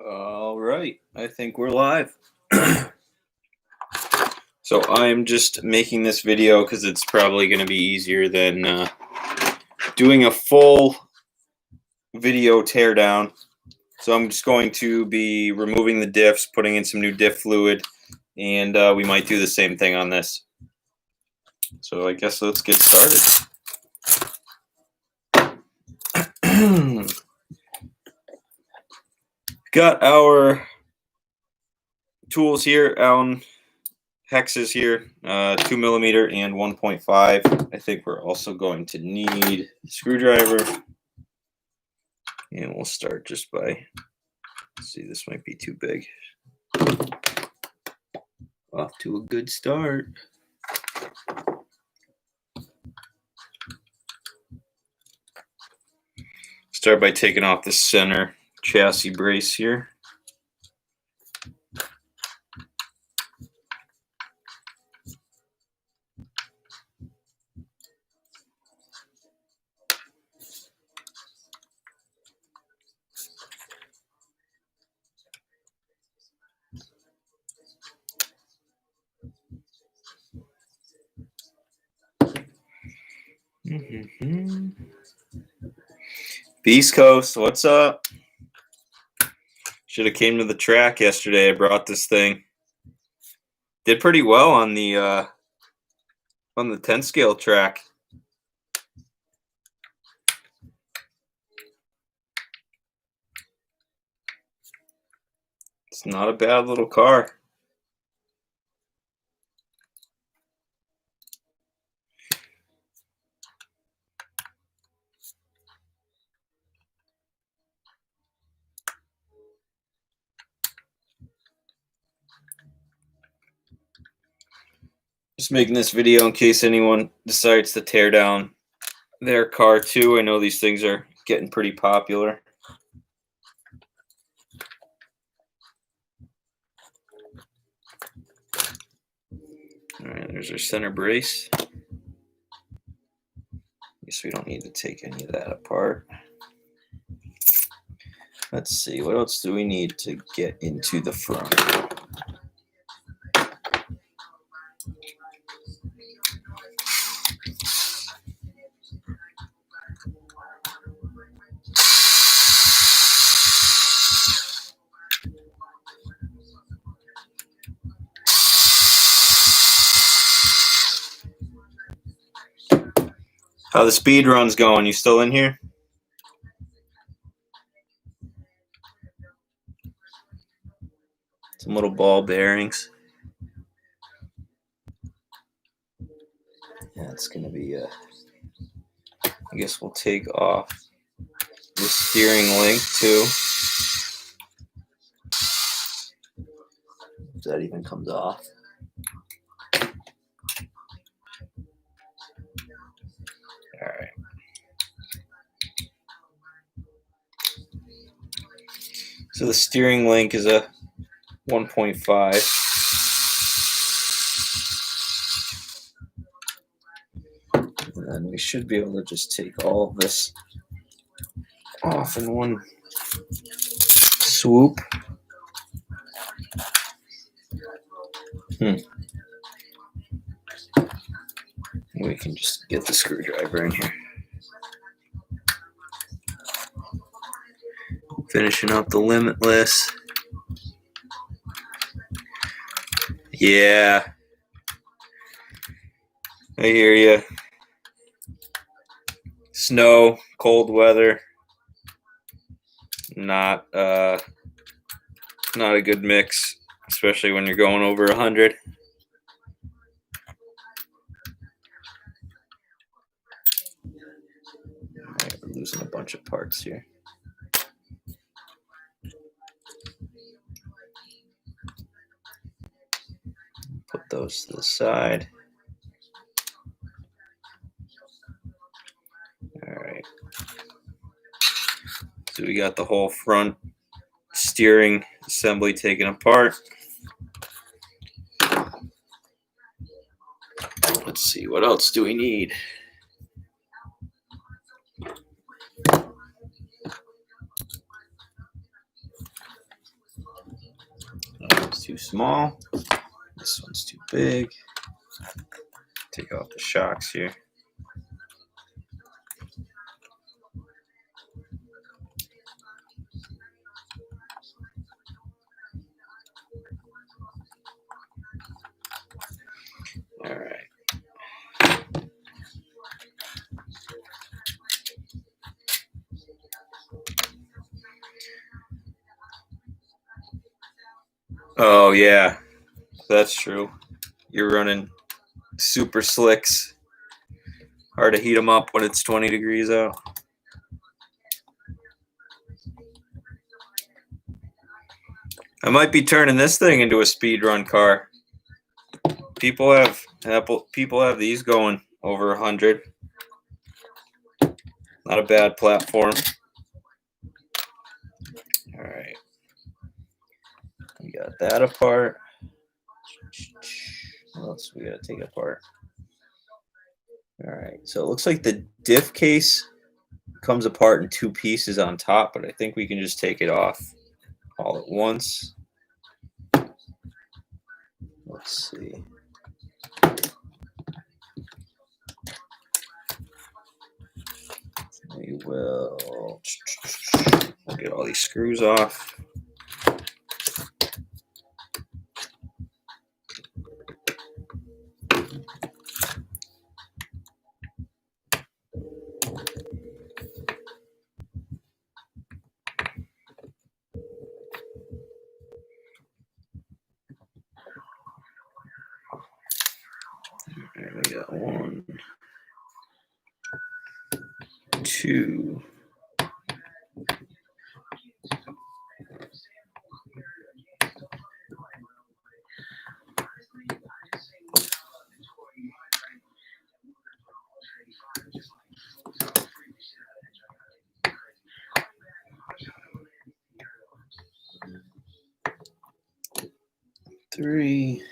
All right, I think we're live. So I'm just making this video because it's probably going to be easier than doing a full video teardown. So I'm just going to be removing the diffs, putting in some new diff fluid, and we might do the same thing on this. So I guess let's get started. Got our tools here, Allen hexes here, 2mm and 1.5. I think we're also going to need a screwdriver. And we'll start just by, let's see, this might be too big. Off to a good start. Start by taking off the center chassis brace here. Beast Coast, what's up? Should have came to the track yesterday. I brought this thing. Did pretty well on the 10 scale track. It's not a bad little car. Just making this video in case anyone decides to tear down their car too. I know these things are getting pretty popular. All right, there's our center brace. Guess we don't need to take any of that apart. Let's see, what else do we need to get into the front? How the speed run's going? You still in here? Some little ball bearings. Yeah, it's gonna be I guess we'll take off the steering link too. If that even comes off. All right. So the steering link is a 1.5. And then we should be able to just take all of this off in one swoop. We can just get the screwdriver in here. Finishing up the Limitless. Yeah. I hear you. Snow, cold weather. Not a good mix, especially when you're going over 100. Right, we're losing a bunch of parts here. Put those to the side. All right. So we got the whole front steering assembly taken apart. Let's see, what else do we need? small. This one's too big. Take off the shocks here. All right. Oh yeah, that's true. You're running super slicks. Hard to heat them up when it's 20 degrees out. I might be turning this thing into a speed run car. People have these going over 100. Not a bad platform. All right. We got that apart. What else we gotta take apart? All right, so it looks like the diff case comes apart in 2 pieces on top, but I think we can just take it off all at once. Let's see. We will get all these screws off. There we got 1, 2. 3.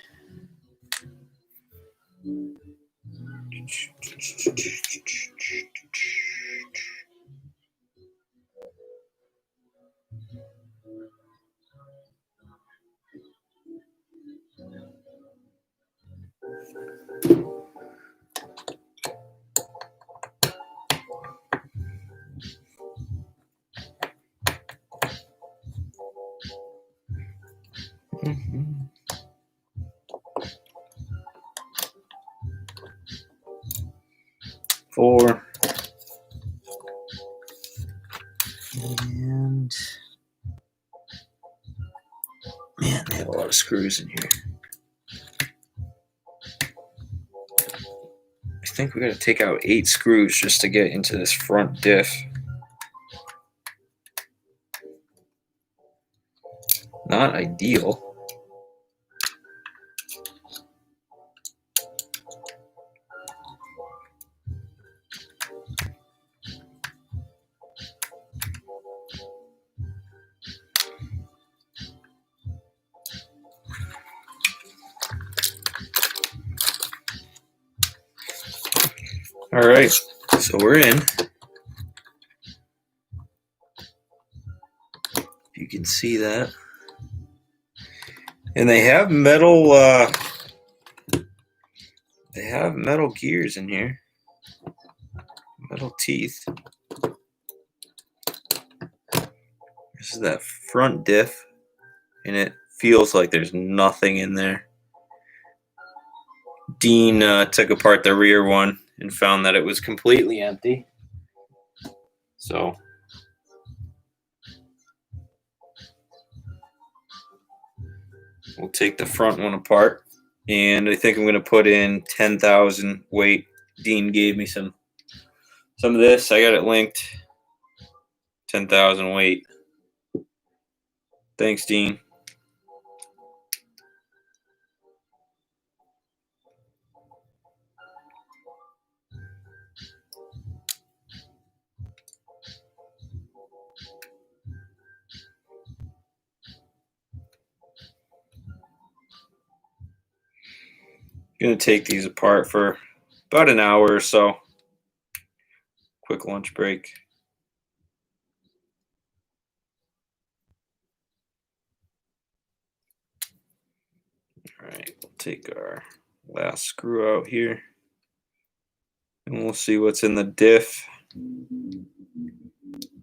Mm-hmm. 4. And man, they have a lot of screws in here. I think we got to take out 8 screws just to get into this front diff. Not ideal. All right, so we're in. You can see that. And they have metal gears in here. Metal teeth. This is that front diff, and it feels like there's nothing in there. Dean took apart the rear one and found that it was completely empty. So we'll take the front one apart, and I think I'm going to put in 10,000 weight. Dean gave me some of this. I got it linked. 10,000 weight. Thanks, Dean. Gonna take these apart for about an hour or so. Quick lunch break. right, we'll take our last screw out here and we'll see what's in the diff.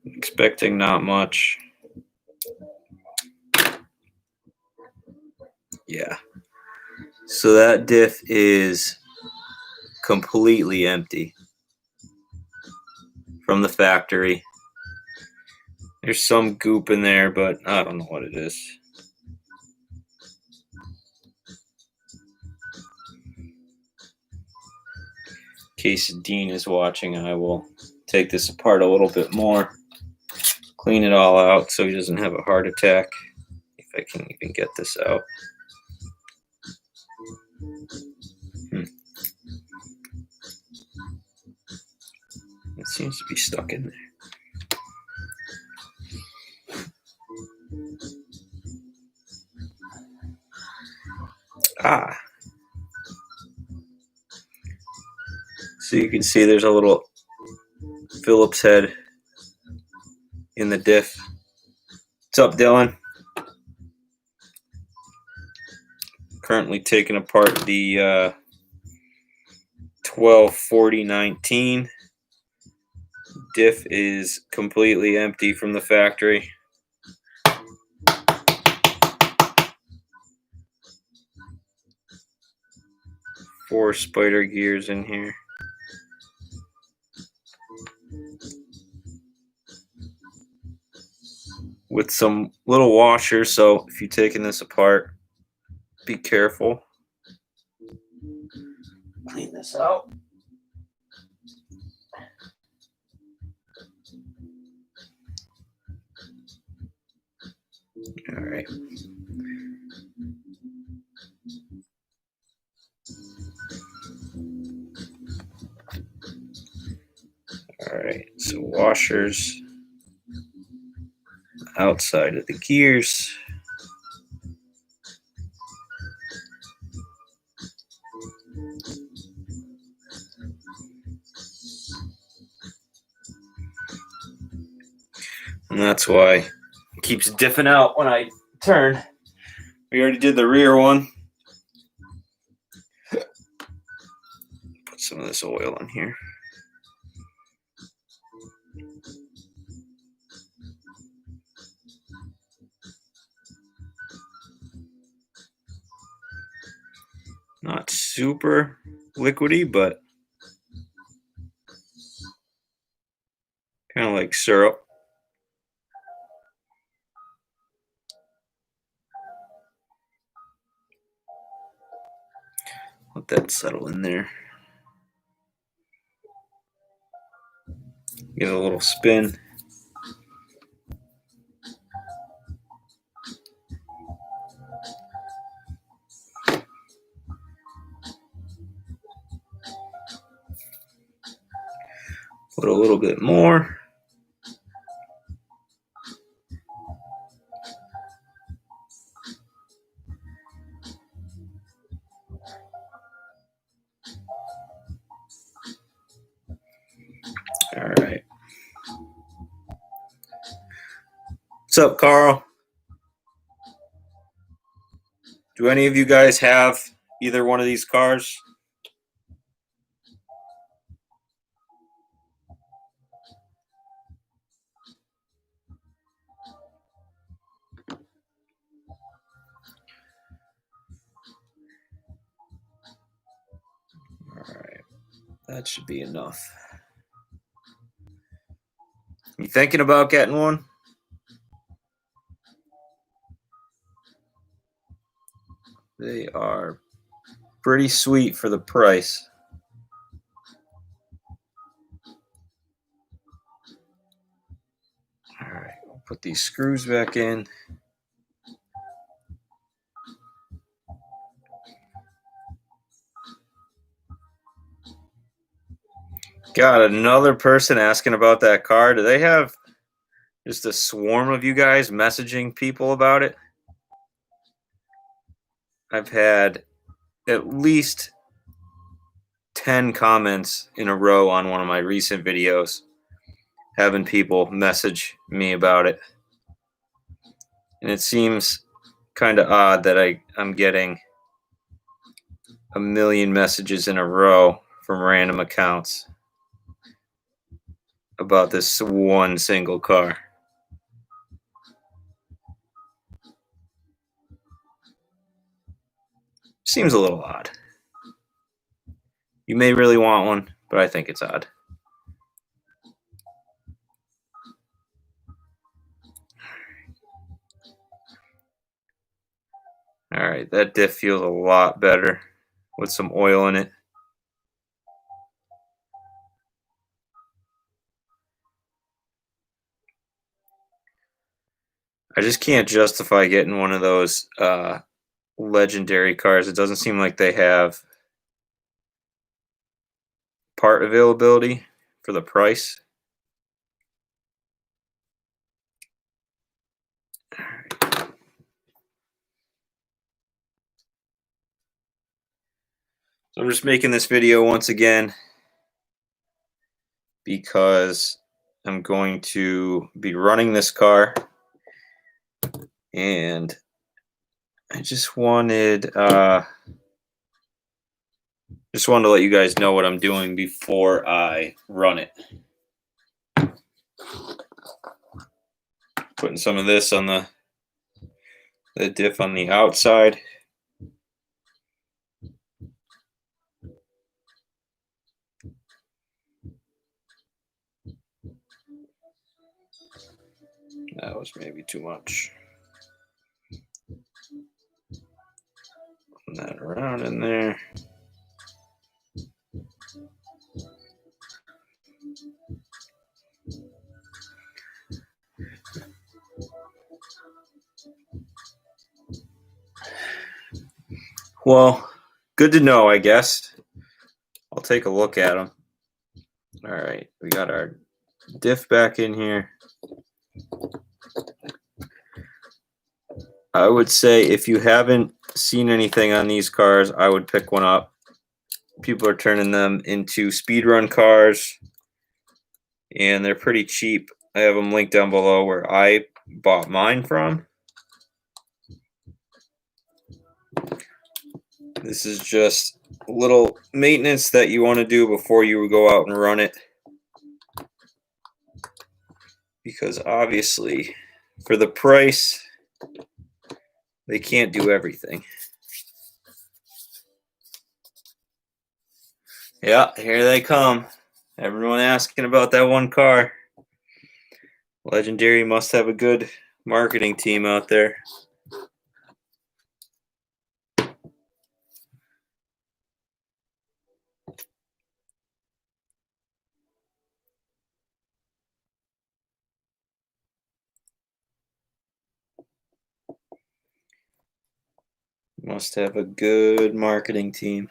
Expecting not much. Yeah. So that diff is completely empty from the factory. There's some goop in there, but I don't know what it is. In case Dean is watching, I will take this apart a little bit more, clean it all out so he doesn't have a heart attack, if I can even get this out. It seems to be stuck in there. Ah. So you can see there's a little Phillips head in the diff. What's up, Dylan? Currently taking apart the 124019. Diff is completely empty from the factory. Four spider gears in here. With some little washers, so if you're taking this apart, be careful. Clean this out. All right. All right, so washers outside of the gears. And that's why it keeps diffing out when I turn. We already did the rear one. Put some of this oil in here. Not super liquidy, but kind of like syrup. Let that settle in there. Give it a little spin. Put a little bit more. All right. What's up, Carl? Do any of you guys have either one of these cars? All right. That should be enough. You thinking about getting one? They are pretty sweet for the price. All right, we'll put these screws back in. Got another person asking about that car. Do they have just a swarm of you guys messaging people about it? I've had at least 10 comments in a row on one of my recent videos having people message me about it. And it seems kind of odd that I'm getting a million messages in a row from random accounts about this one single car. Seems a little odd. You may really want one, but I think it's odd. All right, that diff feels a lot better with some oil in it. I just can't justify getting one of those legendary cars. It doesn't seem like they have part availability for the price. So I'm just making this video once again because I'm going to be running this car, and I just wanted to let you guys know what I'm doing before I run it. Putting some of this on the diff on the outside. That was maybe too much. Put that around in there. Well, good to know, I guess. I'll take a look at them. All right, we got our diff back in here. I would say if you haven't seen anything on these cars, I would pick one up. People are turning them into speedrun cars, and they're pretty cheap. I have them linked down below where I bought mine from. This is just a little maintenance that you want to do before you go out and run it, because obviously for the price they can't do everything. Yeah, here they come. Everyone asking about that one car. Legendary must have a good marketing team out there. Must have a good marketing team.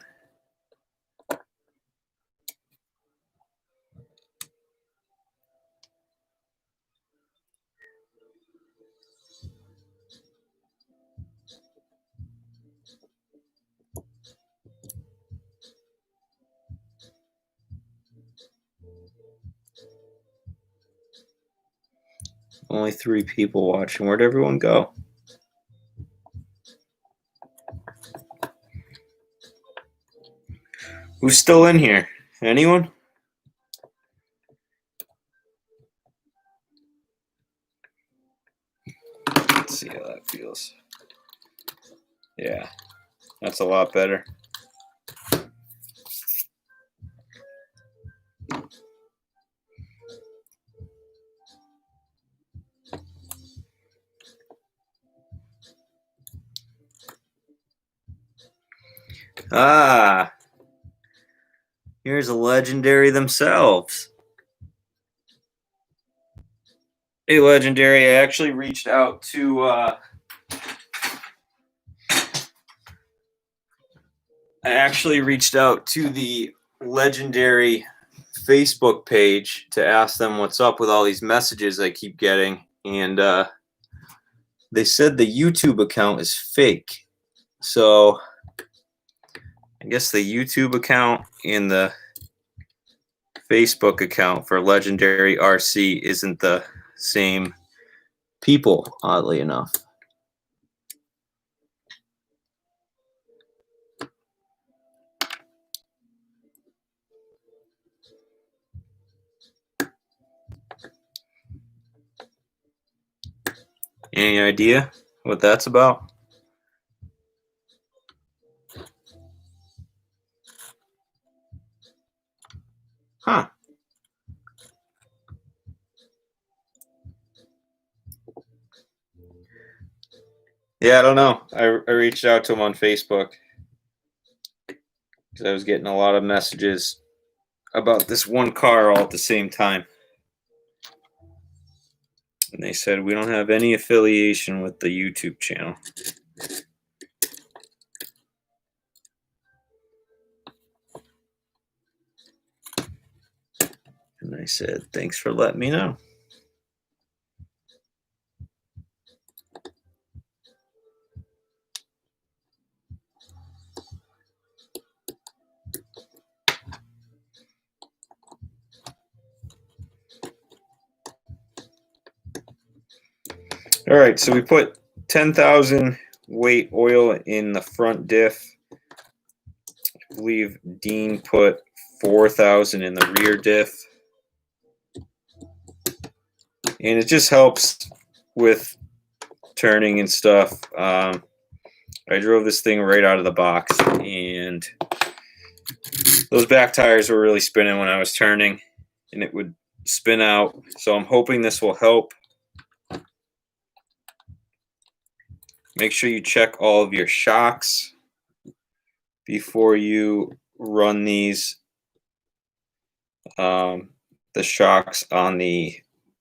Only 3 people watching. Where'd everyone go? Who's still in here? Anyone? Let's see how that feels. Yeah, that's a lot better. Ah, here's a legendary themselves. Hey, legendary, I actually reached out to the legendary Facebook page to ask them what's up with all these messages I keep getting, and they said the YouTube account is fake. So I guess the YouTube account and the Facebook account for Legendary RC isn't the same people, oddly enough. Any idea what that's about? Huh. Yeah, I don't know. I reached out to him on Facebook because I was getting a lot of messages about this one car all at the same time. And they said, we don't have any affiliation with the YouTube channel. And I said, thanks for letting me know. All right, so we put 10,000 weight oil in the front diff. I believe Dean put 4,000 in the rear diff. And it just helps with turning and stuff. I drove this thing right out of the box, and those back tires were really spinning when I was turning, and it would spin out. So I'm hoping this will help. Make sure you check all of your shocks before you run these. The shocks on the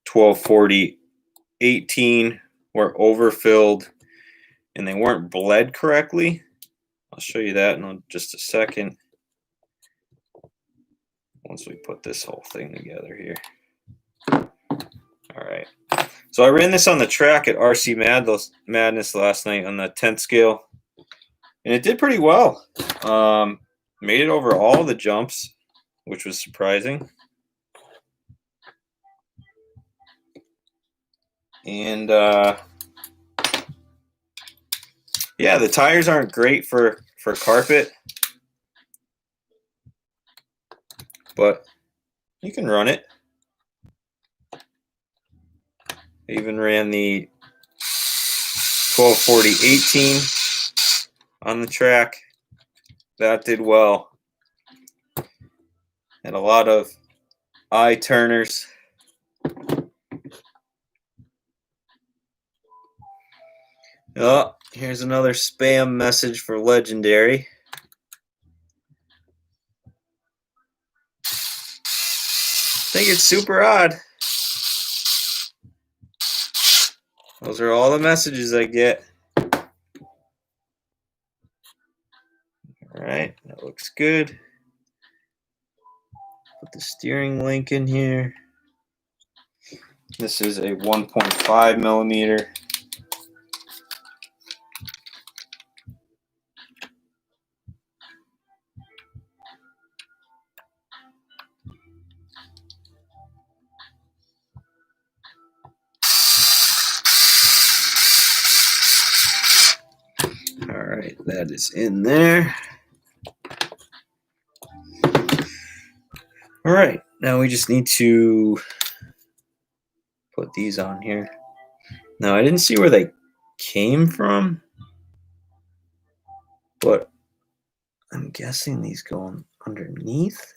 1240-18 were overfilled and they weren't bled correctly. I'll show you that in just a second once we put this whole thing together here. All right. So I ran this on the track at RC Madness last night on the 10th scale, and it did pretty well. Made it over all the jumps, which was surprising. And yeah, the tires aren't great for carpet, but you can run it. I even ran the 1240-18 on the track. That did well. Had a lot of eye turners. Oh, here's another spam message for Legendary. I think it's super odd. Those are all the messages I get. All right, that looks good. Put the steering link in here. This is a 1.5 millimeter. All right, that is in there. All right, now we just need to put these on here. Now, I didn't see where they came from, but I'm guessing these go underneath,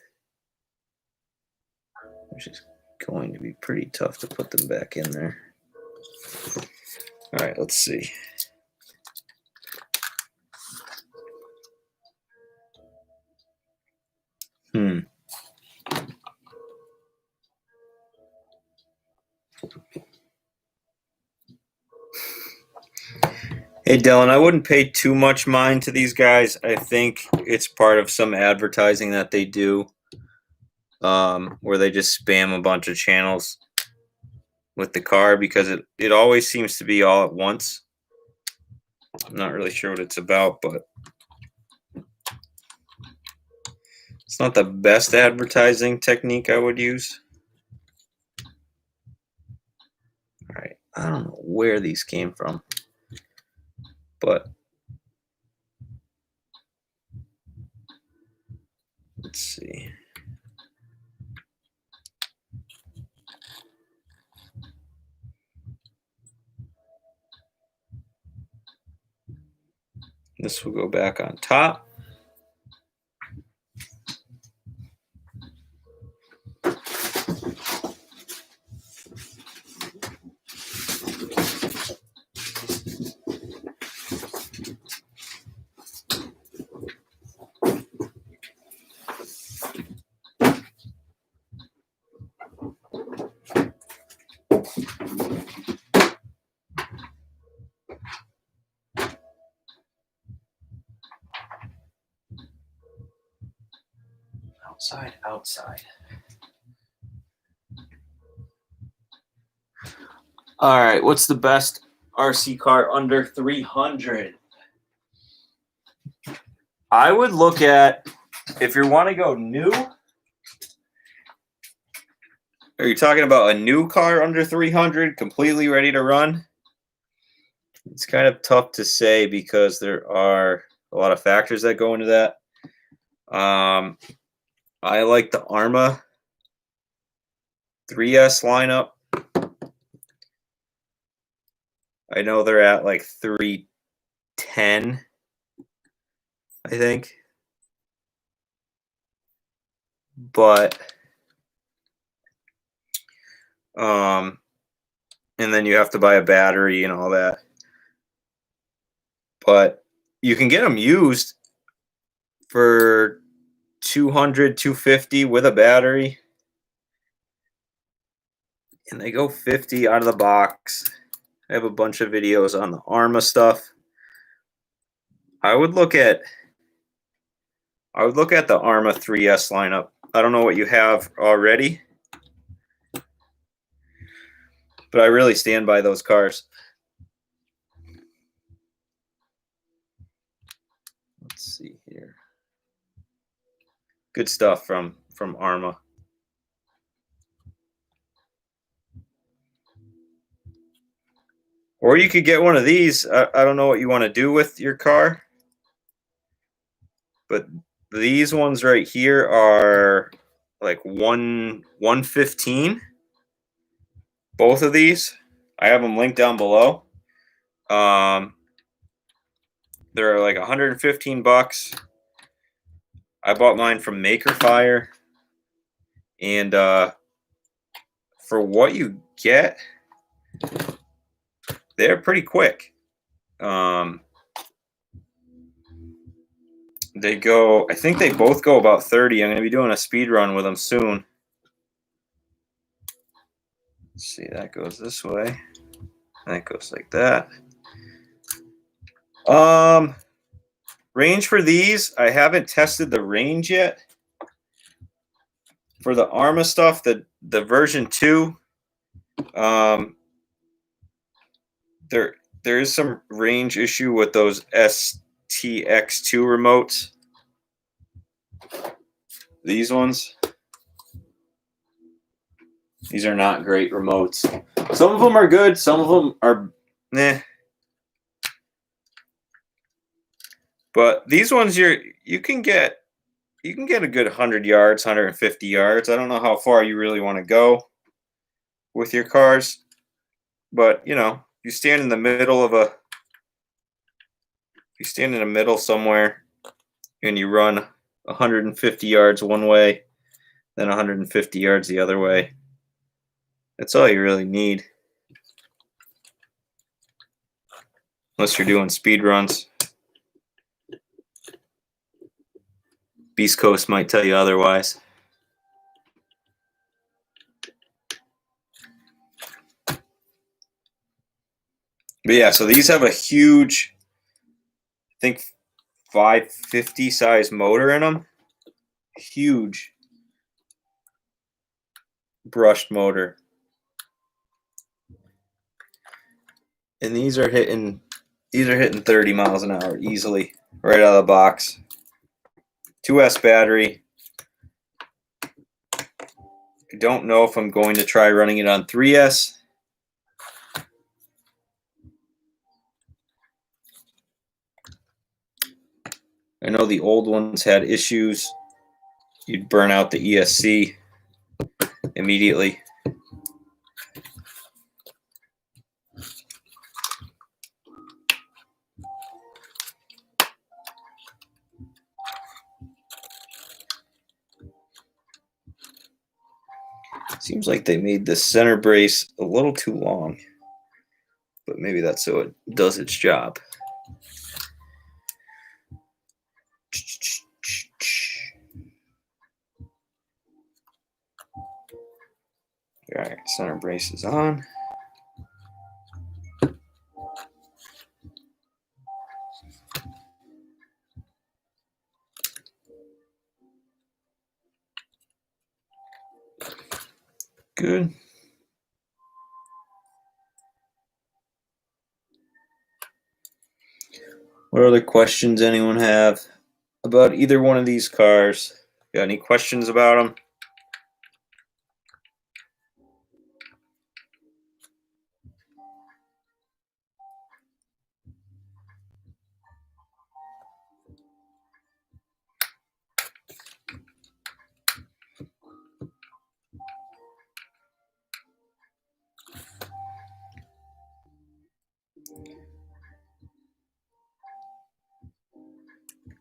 which is going to be pretty tough to put them back in there. All right, let's see. Hey, Dylan, I wouldn't pay too much mind to these guys. I think it's part of some advertising that they do, where they just spam a bunch of channels with the car because it always seems to be all at once. I'm not really sure what it's about, but it's not the best advertising technique I would use. All right, I don't know where these came from, but let's see. This will go back on top. Outside. All right, what's the best RC car under 300? I would look at, if you want to go new, are you talking about a new car under 300, completely ready to run? It's kind of tough to say because there are a lot of factors that go into that. I like the ARRMA 3S lineup. I know they're at like 310, I think. But and then you have to buy a battery and all that. But you can get them used for 200, 250 with a battery. And they go 50 out of the box. I have a bunch of videos on the ARRMA stuff. I would look at the ARRMA 3S lineup. I don't know what you have already, but I really stand by those cars. Let's see here. Good stuff from ARRMA. Or you could get one of these. I don't know what you want to do with your car, but these ones right here are like 115. Both of these, I have them linked down below. They're like 115 bucks. I bought mine from Maker Fire, and for what you get, they're pretty quick. They go, I think they both go about 30. I'm going to be doing a speed run with them soon. Let's see, that goes this way. That goes like that. Range for these, I haven't tested the range yet. For the ARRMA stuff, the version 2, there is some range issue with those STX2 remotes. These ones. These are not great remotes. Some of them are good, some of them are meh. But these ones you can get a good 100 yards, 150 yards. I don't know how far you really want to go with your cars, but you know, you stand in the middle of somewhere and you run 150 yards one way, then 150 yards the other way. That's all you really need. Unless you're doing speed runs. Beast Coast might tell you otherwise. But yeah, so these have a huge, I think 550 size motor in them. Huge brushed motor. And these are hitting 30 miles an hour easily right out of the box. 2S battery. I don't know if I'm going to try running it on 3S. I know the old ones had issues. You'd burn out the ESC immediately. Seems like they made the center brace a little too long, but maybe that's so it does its job. All right, center brace is on. Good. What other questions anyone have about either one of these cars? Got any questions about them?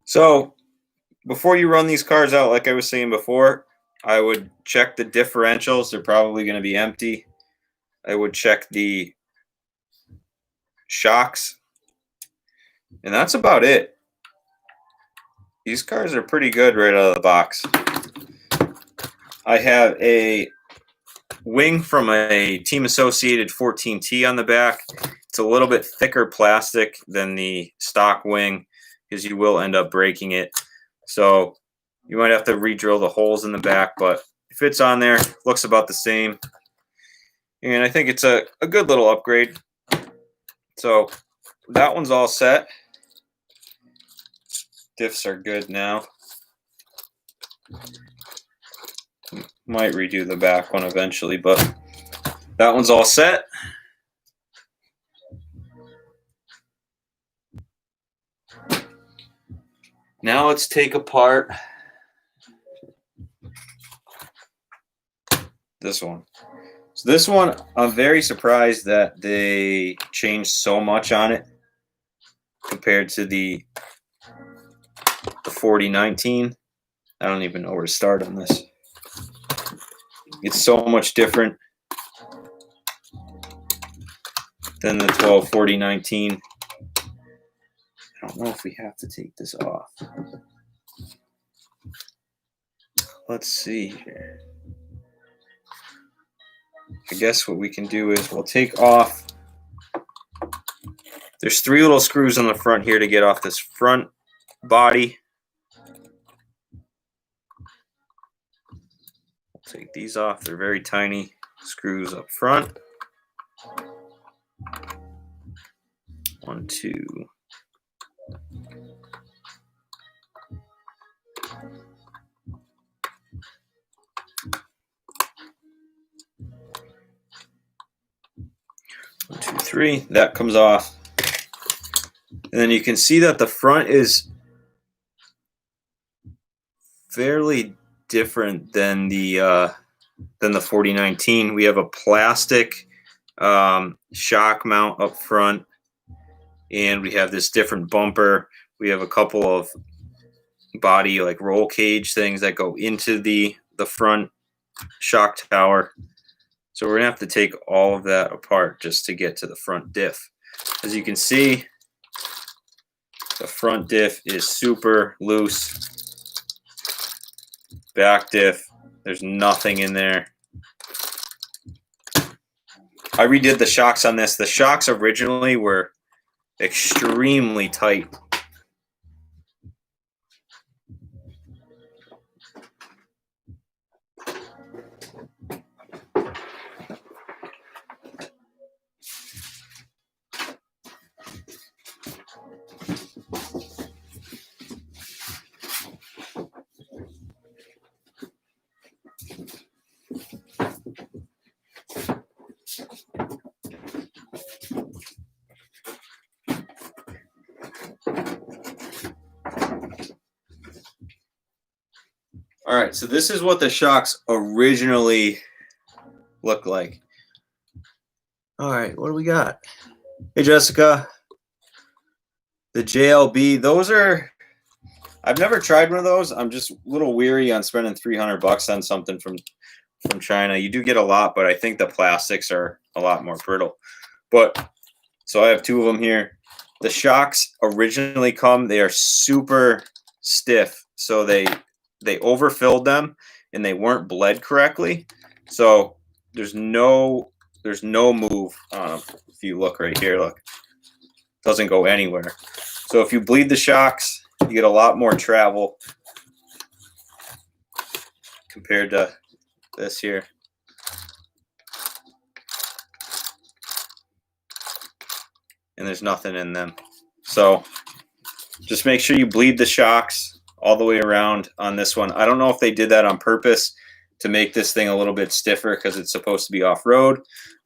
So, before you run these cars out, like I was saying before, I would check the differentials. They're probably going to be empty. I would check the shocks. And that's about it. These cars are pretty good right out of the box. I have a wing from a Team Associated 14T on the back. It's a little bit thicker plastic than the stock wing because you will end up breaking it. So you might have to re-drill the holes in the back, but if it's on there, looks about the same. And I think it's a good little upgrade. So that one's all set. Diffs are good now. Might redo the back one eventually, but that one's all set. Now let's take apart this one. So this one, I'm very surprised that they changed so much on it compared to the 4019. I don't even know where to start on this. It's so much different than the 124019. I don't know if we have to take this off. Let's see here. I guess what we can do is we'll take off. There's 3 little screws on the front here to get off this front body. We'll take these off. They're very tiny screws up front. 1, 2. One, two, three. That comes off. And then you can see that the front is fairly different than the 4019. We have a plastic shock mount up front, and we have this different bumper. We have a couple of body like roll cage things that go into the front shock tower. So we're gonna have to take all of that apart just to get to the front diff. As you can see, the front diff is super loose. Back diff, there's nothing in there. I redid the shocks on this. The shocks originally were extremely tight. All right, so this is what the shocks originally looked like. All right, what do we got? Hey, Jessica. The JLB, those are, I've never tried one of those. I'm just a little weary on spending $300 on something from from China. You do get a lot, but I think the plastics are a lot more brittle. But so I have 2 of them here. The shocks originally they are super stiff, so they overfilled them and they weren't bled correctly. So there's no move on them. If you look right here, look, it doesn't go anywhere. So if you bleed the shocks, you get a lot more travel compared to this here. And there's nothing in them. So just make sure you bleed the shocks all the way around on this one. I don't know if they did that on purpose to make this thing a little bit stiffer because it's supposed to be off-road,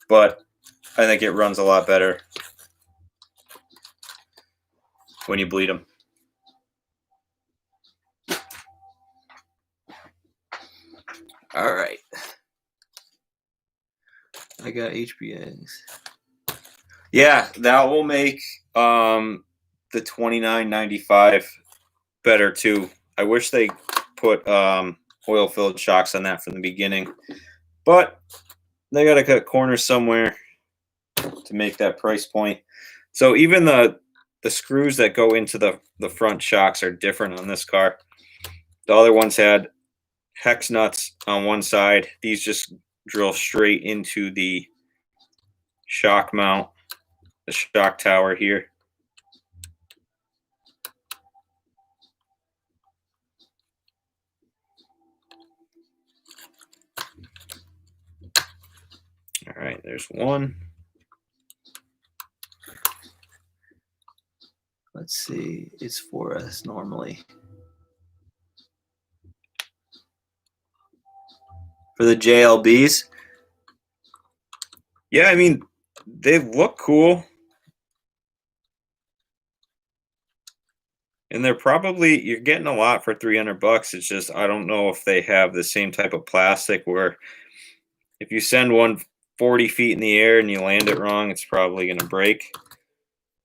but I think it runs a lot better when you bleed them. All right. I got HBAs. Yeah, that will make the $29.95 better too. I wish they put oil-filled shocks on that from the beginning, but they got to cut corners somewhere to make that price point. So even the screws that go into the front shocks are different on this car. The other ones had hex nuts on one side. These just drill straight into the shock mount, the shock tower here. All right, there's one. Let's see, it's 4S normally. For the JLBs, yeah, I mean, they look cool. And they're probably, you're getting a lot for $300. It's just, I don't know if they have the same type of plastic where if you send one 40 feet in the air and you land it wrong, it's probably going to break.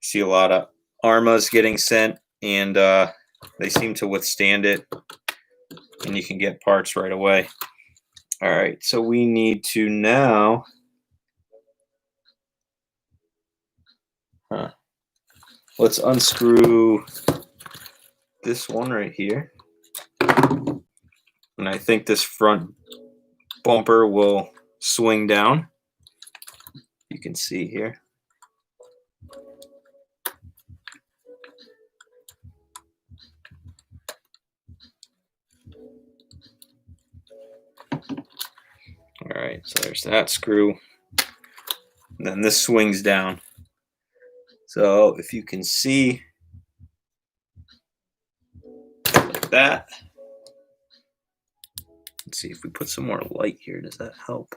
See a lot of ARRMAs getting sent, and they seem to withstand it, and you can get parts right away. All right, so we need to now let's unscrew this one right here. And I think this front bumper will swing down. You can see here. All right, so there's that screw. And then this swings down. So if you can see like that. Let's see if we put some more light here. Does that help?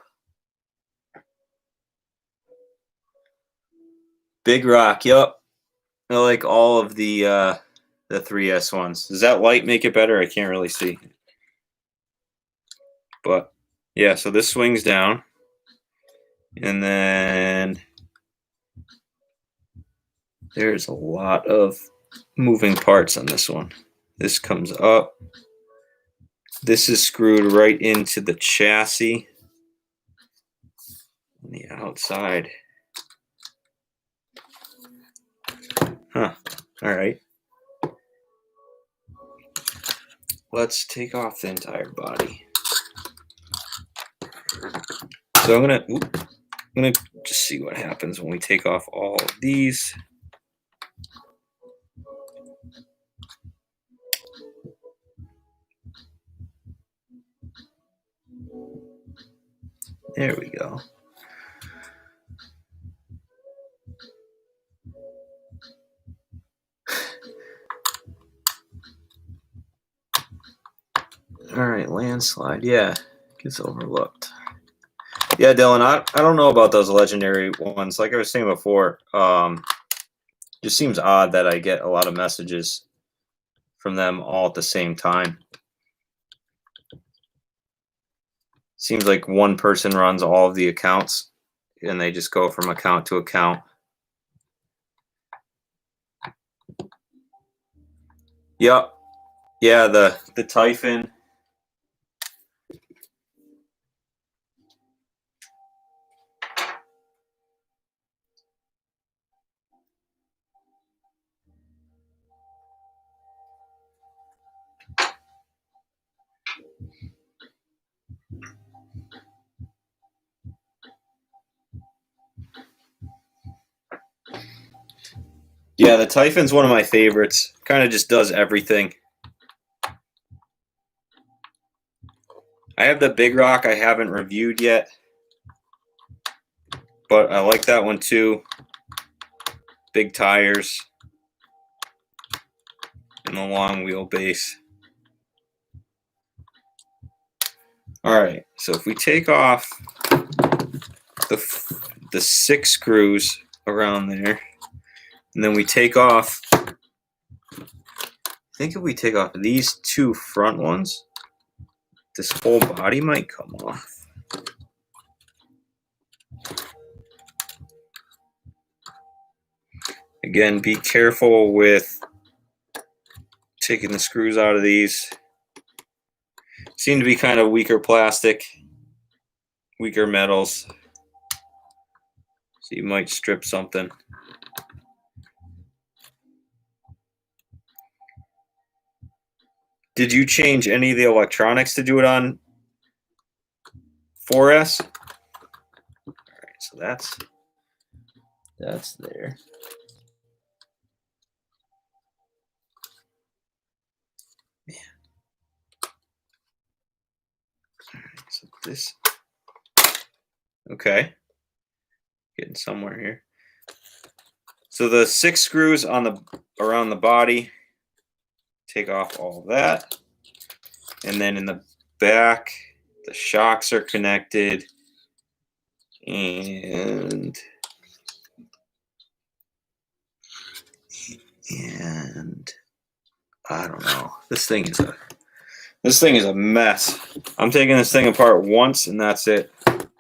Big rock, yep. I like all of the 3S ones. Does that light make it better? I can't really see. But yeah, so this swings down. And then there's a lot of moving parts on this one. This comes up. This is screwed right into the chassis on the outside. Huh. All right. Let's take off the entire body. So I'm gonna just see what happens when we take off all of these. There we go. All right, landslide. Yeah, gets overlooked. Yeah, Dylan, I don't know about those legendary ones. Like I was saying before, just seems odd that I get a lot of messages from them all at the same time. Seems like one person runs all of the accounts and they just go from account to account. Yep. Yeah, the Typhon. Yeah, the Typhon's one of my favorites. Kind of just does everything. I have the Big Rock I haven't reviewed yet, but I like that one too. Big tires and the long wheelbase. Alright, so if we take off the 6 screws around there, and then we take off, I think if we take off these 2 front ones, this whole body might come off. Again, be careful with taking the screws out of these. Seem to be kind of weaker plastic, weaker metals. So you might strip something. Did you change any of the electronics to do it on 4S? All right, so that's there. Man. All right, so this. Okay. Getting somewhere here. So the 6 screws on the around the body. Take off all that, and then in the back the shocks are connected, and I don't know, this thing is a mess. I'm taking this thing apart once and that's it. So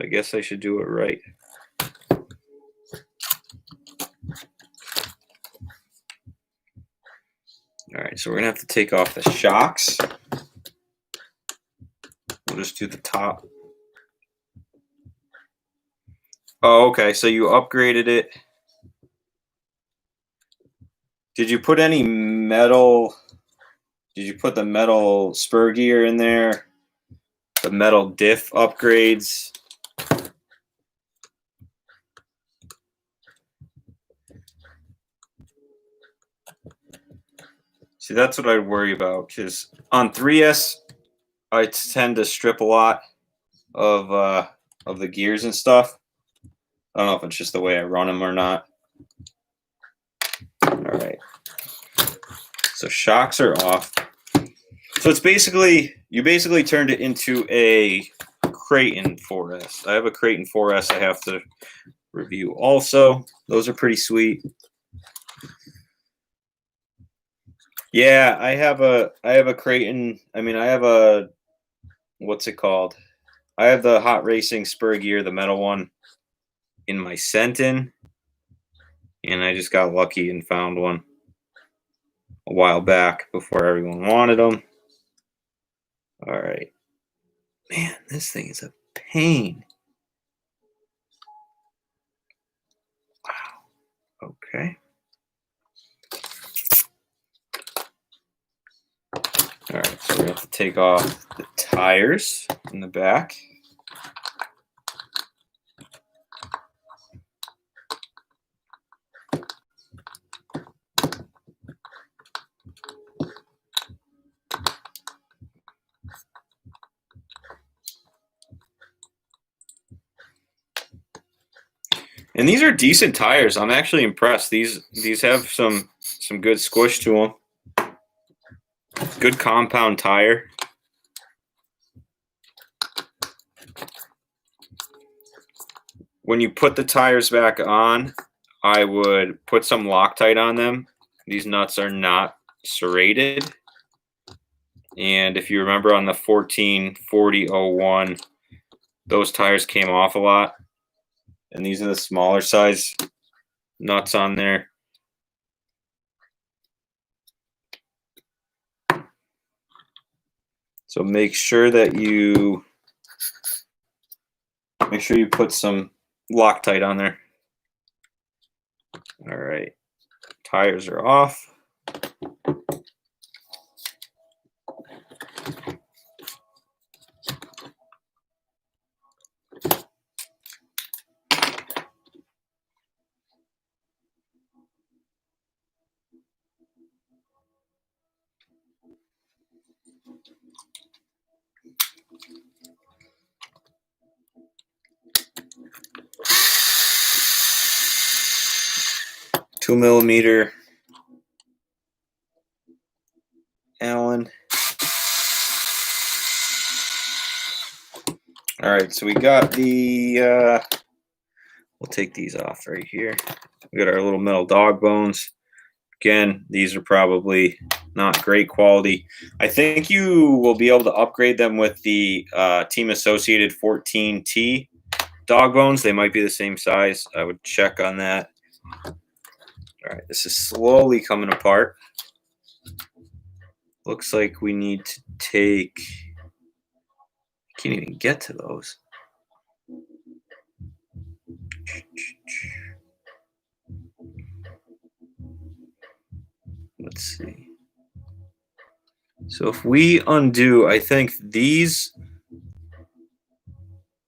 I guess I should do it right. All right, so we're gonna have to take off the shocks. We'll just do the top. Oh, okay, so you upgraded it. Did you put any metal? Did you put the metal spur gear in there? The metal diff upgrades? See, that's what I'd worry about, because on 3S, I tend to strip a lot of the gears and stuff. I don't know if it's just the way I run them or not. All right. So shocks are off. So it's basically, you basically turned it into a Creighton 4S. I have a Creighton 4S I have to review also. Those are pretty sweet. Yeah, I have a Creighton. I mean, I have a, what's it called? I have the Hot Racing spur gear, the metal one, in my Senton, and I just got lucky and found one a while back before everyone wanted them. All right. Man, this thing is a pain. Wow. Okay. All right, so we have to take off the tires in the back. And these are decent tires. I'm actually impressed. These have some good squish to them. Good compound tire. When you put the tires back on, I would put some Loctite on them. These nuts are not serrated. And if you remember on the 1440-01, those tires came off a lot. And these are the smaller size nuts on there. So make sure you put some Loctite on there. All right, tires are off. 2mm Allen. All right, so we got the, we'll take these off right here. We got our little metal dog bones. Again, these are probably not great quality. I think you will be able to upgrade them with the Team Associated 14T dog bones. They might be the same size. I would check on that. All right, this is slowly coming apart. Looks like we need to take, I can't even get to those. Let's see. So if we undo, I think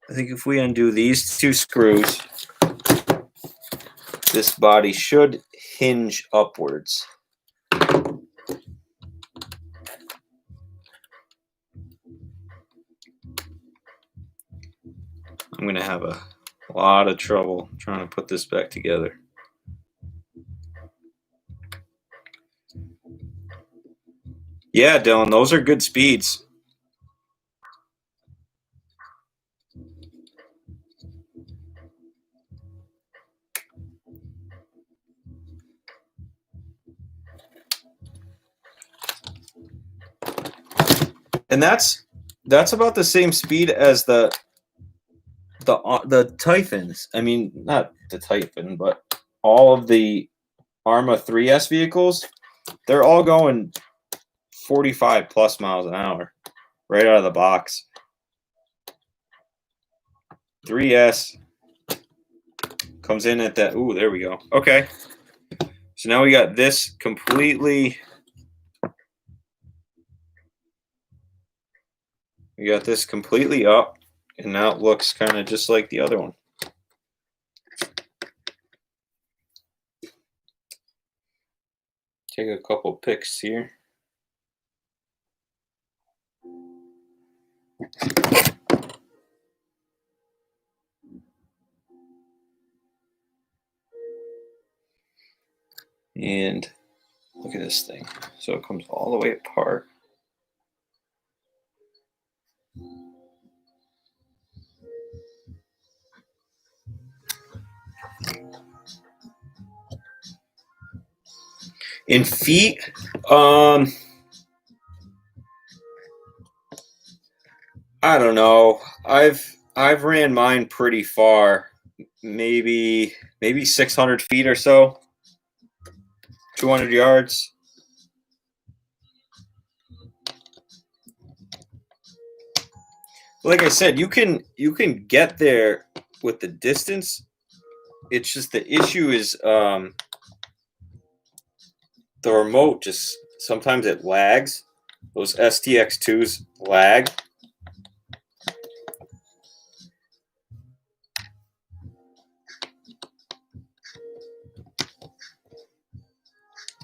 if we undo these two screws, this body should hinge upwards. I'm going to have a lot of trouble trying to put this back together. Yeah, Dylan, those are good speeds. And that's about the same speed as the Typhons. I mean, not the Typhon, but all of the ARRMA 3S vehicles, they're all going 45 plus miles an hour right out of the box. 3S comes in at that. Ooh, there we go. Okay. So now we got this completely. We got this completely up, and now it looks kind of just like the other one. Take a couple pics here. And look at this thing. So it comes all the way apart. In feet, I don't know. I've ran mine pretty far, maybe 600 feet or so, 200 yards. Like I said, you can get there with the distance. It's just the issue is the remote just sometimes it lags. Those STX2s lag.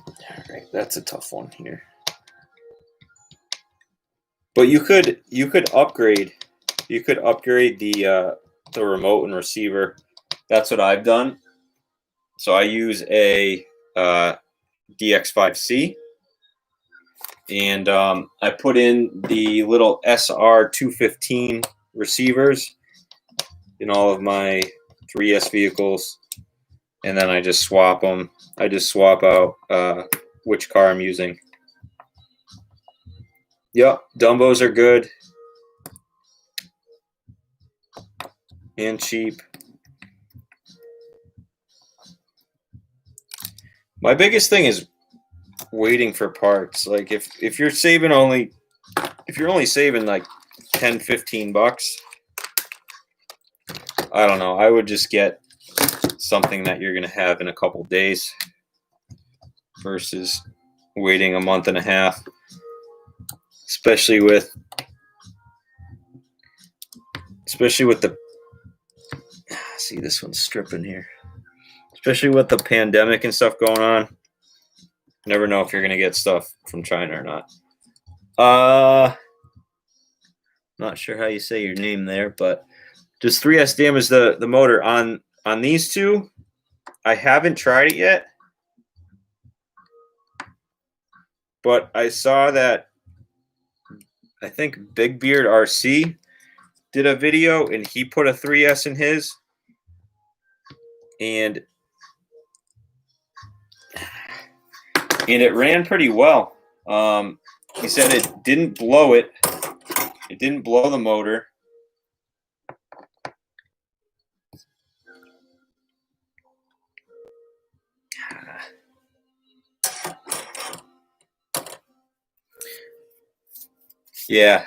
All right, that's a tough one here. But you could upgrade. You could upgrade the remote and receiver. That's what I've done. So I use a DX5C, and I put in the little SR215 receivers in all of my 3S vehicles, and then I just swap them. I just swap out which car I'm using. Yep, Dumbos are good and cheap. My biggest thing is waiting for parts. Like if you're only saving like 10-15 bucks, I don't know, I would just get something that you're gonna have in a couple days versus waiting a month and a half. especially with the, see, this one's stripping here, especially with the pandemic and stuff going on. Never know if you're gonna get stuff from China or not. Not sure how you say your name there, but does 3S damage the motor on these two? I haven't tried it yet, but I saw that, I think Big Beard RC did a video and he put a 3S in his, and it ran pretty well. He said it didn't blow it. It didn't blow the motor. Yeah.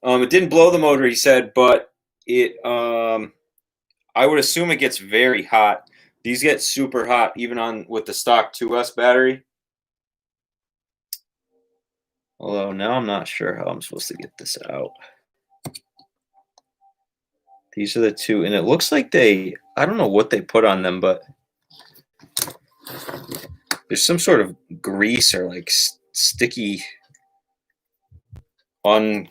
It didn't blow the motor, he said, but it, I would assume it gets very hot. These get super hot, even with the stock 2S battery. Although now I'm not sure how I'm supposed to get this out. These are the two, and it looks like I don't know what they put on them, but there's some sort of grease or like sticky undried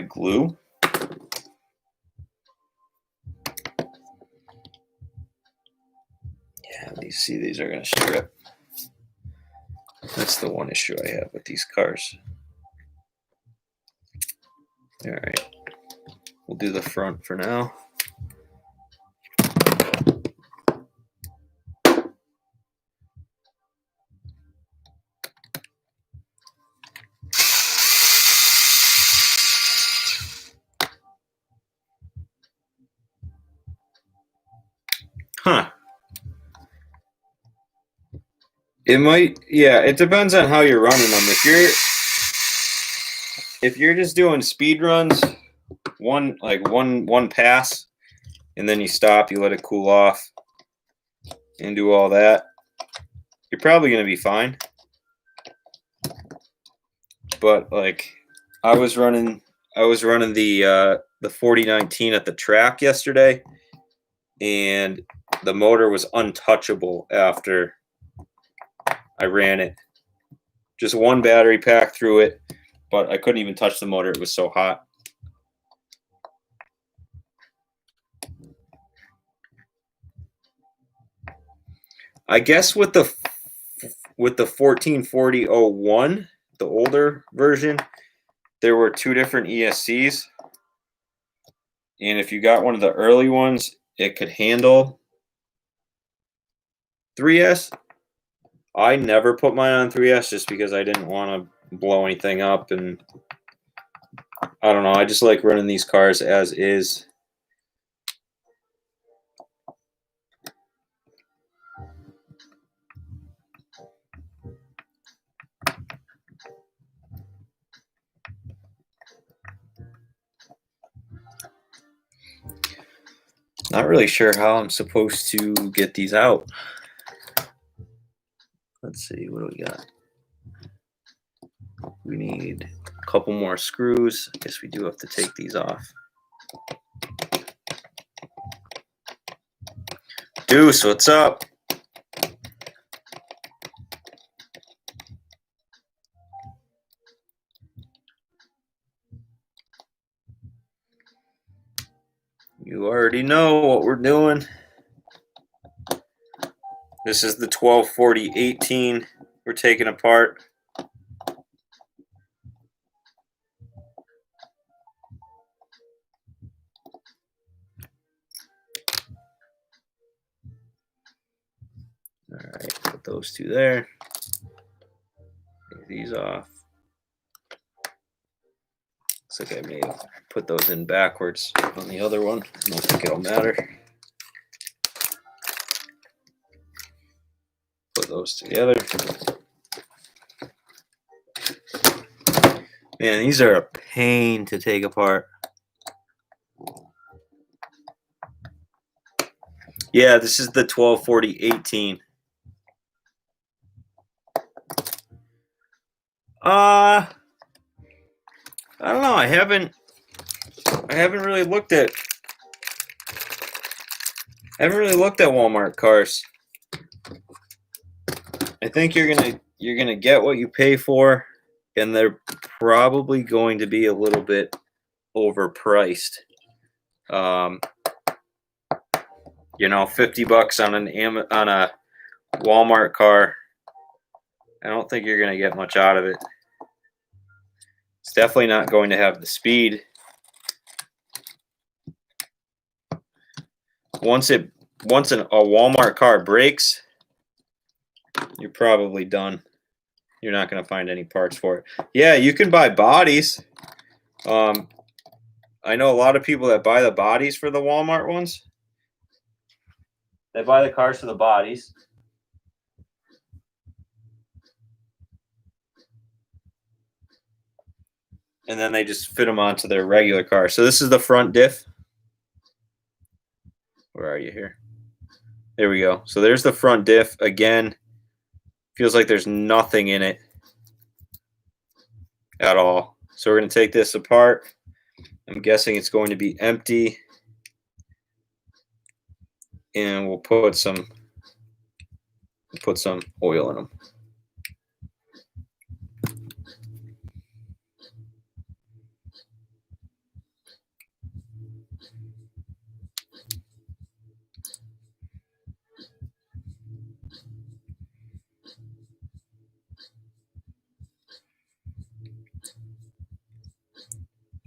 glue. Yeah, these are going to strip. That's the one issue I have with these cars. All right, we'll do the front for now. Huh. It might, yeah, it depends on how you're running them. If you're just doing speed runs, one pass, and then you stop, you let it cool off, and do all that, you're probably going to be fine. But like, I was running the 4019 at the track yesterday, and the motor was untouchable after I ran it. Just one battery pack through it, but I couldn't even touch the motor. It was so hot. I guess with the 1440-01, the older version, there were two different ESCs. And if you got one of the early ones, it could handle 3S. I never put mine on 3S just because I didn't want to blow anything up, and I don't know, I just like running these cars as is. Not really sure how I'm supposed to get these out. Let's see, what do we got? We need a couple more screws. I guess we do have to take these off. Deuce, what's up? You already know what we're doing. This is the 1240-18 we're taking apart. All right, put those two there. Take these off. Looks like I may have put those in backwards on the other one. I don't think it'll matter. Put those together. Man, these are a pain to take apart. Yeah, this is the 1240-18. I don't know. I haven't really looked at Walmart cars. I think you're gonna get what you pay for, and they're probably going to be a little bit overpriced. You know, $50 on a Walmart car. I don't think you're gonna get much out of it. It's definitely not going to have the speed. Once a Walmart car breaks, you're probably done. You're not going to find any parts for it. Yeah, you can buy bodies. I know a lot of people that buy the bodies for the Walmart ones. They buy the cars for the bodies. And then they just fit them onto their regular car. So this is the front diff. Where are you here? There we go. So there's the front diff. Again, feels like there's nothing in it at all. So we're going to take this apart. I'm guessing it's going to be empty. And we'll put some oil in them.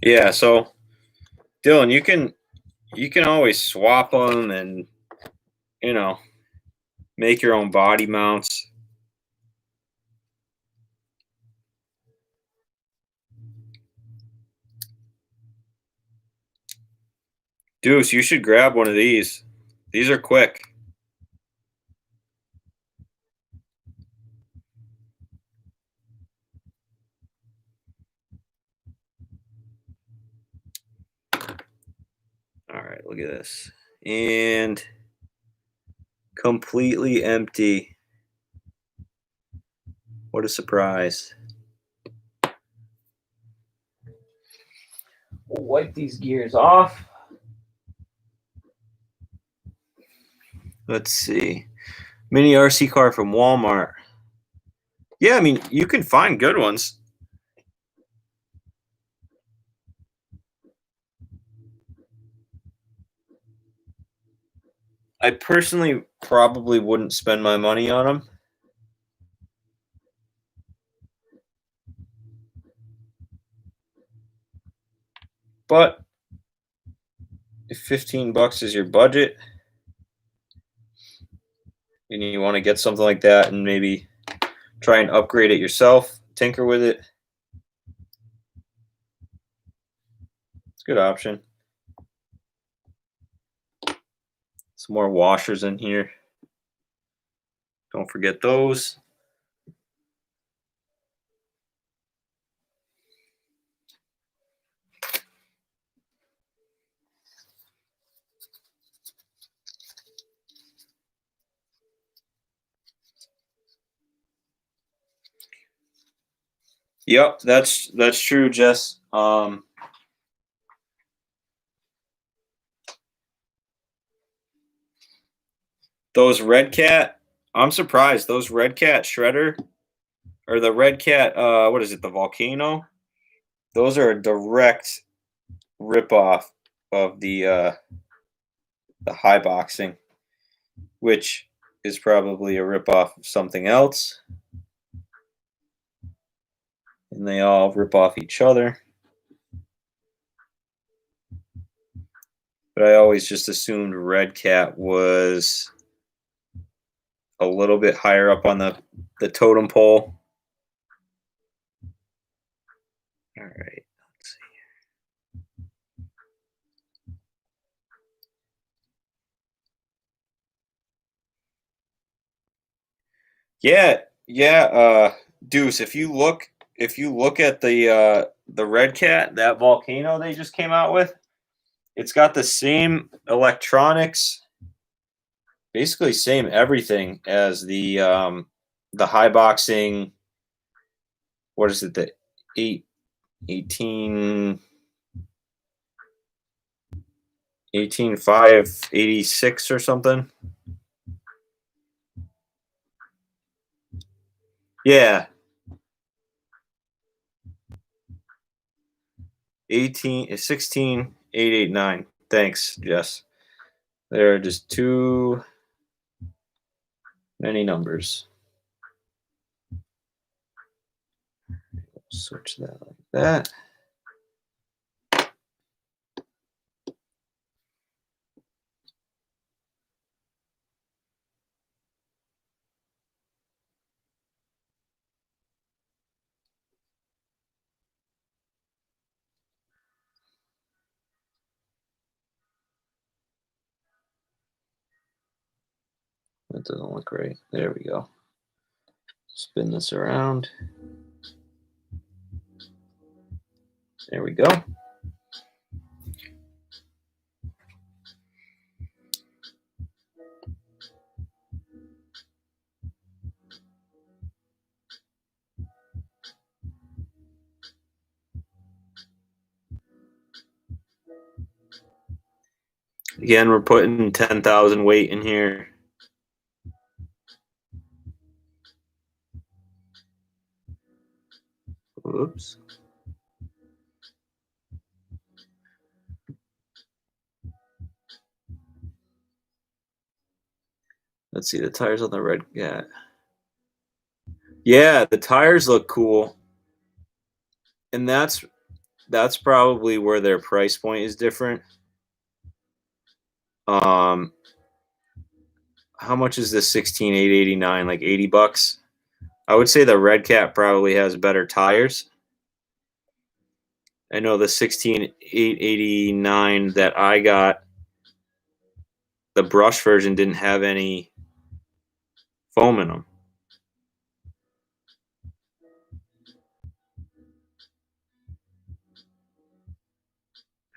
Yeah, so Dylan, you can always swap them and, you know, make your own body mounts. Deuce, you should grab one of these. These are quick. All right, look at this. And completely empty. What a surprise. We'll wipe these gears off. Let's see. Mini RC car from Walmart. Yeah, I mean, you can find good ones. I personally probably wouldn't spend my money on them. But if $15 is your budget and you want to get something like that and maybe try and upgrade it yourself, tinker with it, it's a good option. Some more washers in here. Don't forget those. Yep, that's true, Jess. Those Red Cat, I'm surprised. Those Red Cat shredder, or the Red Cat, what is it, the Volcano? Those are a direct ripoff of the Haiboxing, which is probably a ripoff of something else. And they all rip off each other. But I always just assumed Red Cat was a little bit higher up on the totem pole. All right, let's see. Yeah, Deuce, if you look at the Red Cat, that Volcano they just came out with, it's got the same electronics, basically same everything as the Haiboxing what is it, the 18,586 or something. Yeah. 16,889. Thanks, Jess. There are just too many numbers. Switch that like that. That doesn't look right. There we go. Spin this around. There we go. Again, we're putting 10,000 weight in here. Oops. Let's see the tires on the red. Yeah. Yeah, the tires look cool. And that's probably where their price point is different. How much is this 16,889? Like 80 bucks? I would say the Red Cat probably has better tires. I know the 16,889 that I got, the brush version didn't have any foam in them.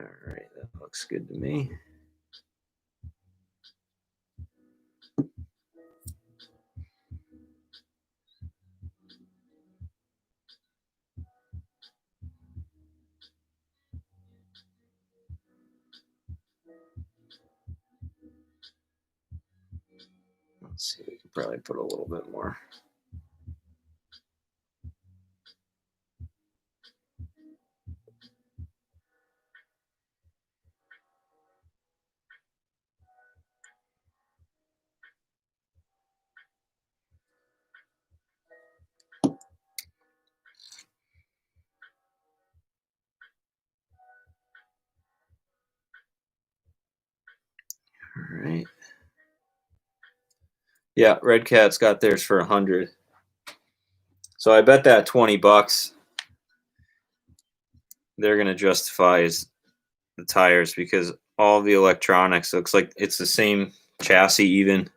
All right, that looks good to me. Let's see, we can probably put a little bit more. All right. Yeah, Red Cat's got theirs for 100. So I bet that 20 bucks they're going to justify is the tires, because all the electronics looks like it's the same chassis even.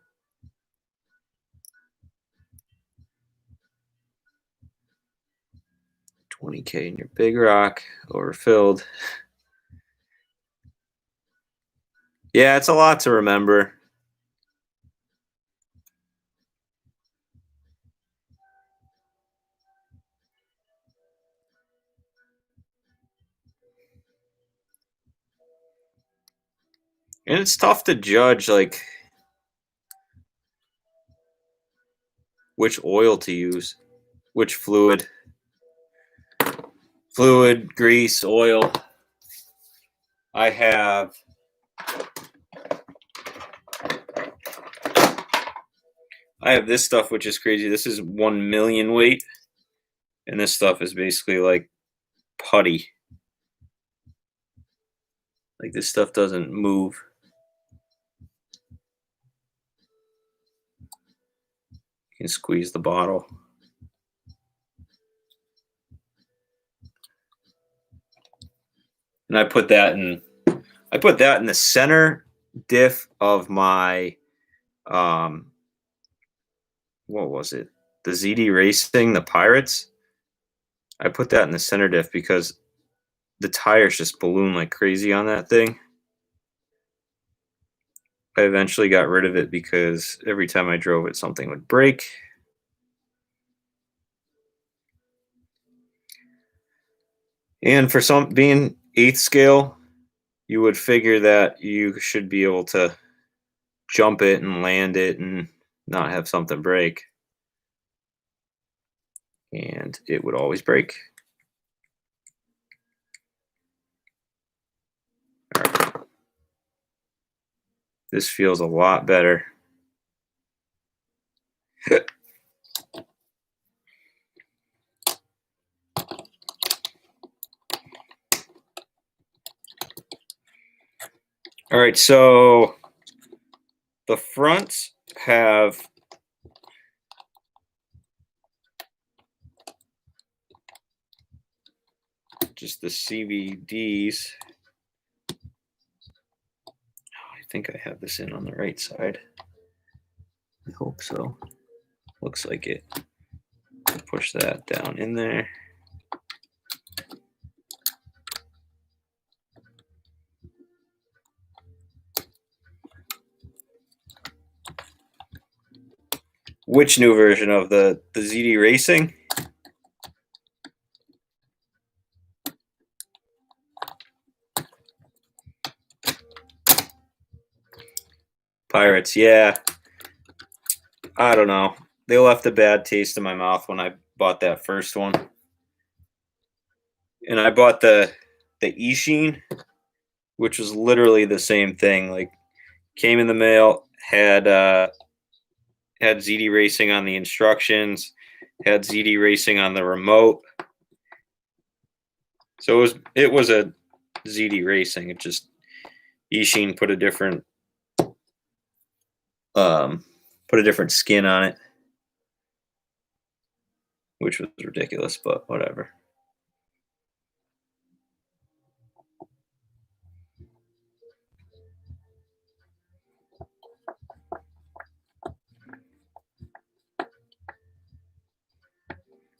$20K in your big rock, overfilled. Yeah, it's a lot to remember. And it's tough to judge, like, which oil to use, which fluid, grease, oil. I have this stuff, which is crazy. This is 1 million weight, and this stuff is basically like putty. Like, this stuff doesn't move. You can squeeze the bottle. And I put that in the center diff of my what was it? The ZD Racing, the Pirates. I put that in the center diff because the tires just balloon like crazy on that thing. I eventually got rid of it because every time I drove it, something would break. And for some, being 1/8 scale, you would figure that you should be able to jump it and land it and not have something break. And it would always break. All right. This feels a lot better. All right, so the fronts have just the CVDs. I think I have this in on the right side. I hope so. Looks like it. Push that down in there. Which new version of the ZD Racing? Pirates, yeah. I don't know. They left a bad taste in my mouth when I bought that first one. And I bought the eSheen, which was literally the same thing. Like, came in the mail, had ZD Racing on the instructions, had ZD Racing on the remote. So it was a ZD Racing. It just eSheen put a different skin on it, which was ridiculous, but whatever.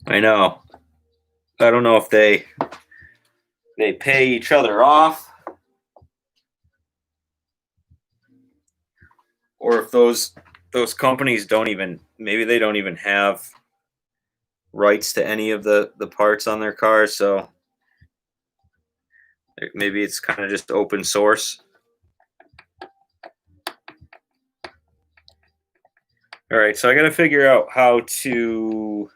I know. I don't know if they pay each other off, or if those companies don't even, maybe they don't even have rights to any of the parts on their cars, so maybe it's kind of just open source. All right, so I got to figure out how to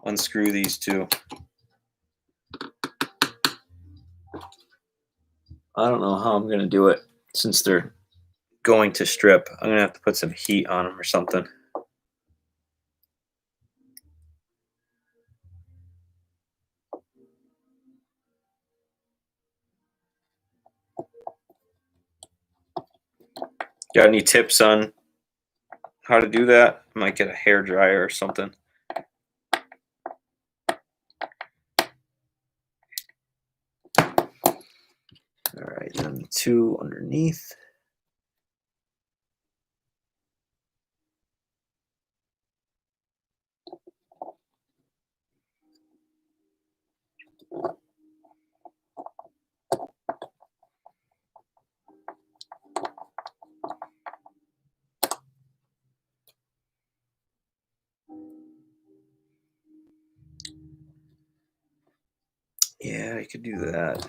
unscrew these two. I don't know how I'm going to do it since they're going to strip. I'm going to have to put some heat on them or something. Got any tips on how to do that? I might get a hair dryer or something. All right, then the two underneath. Yeah, I could do that.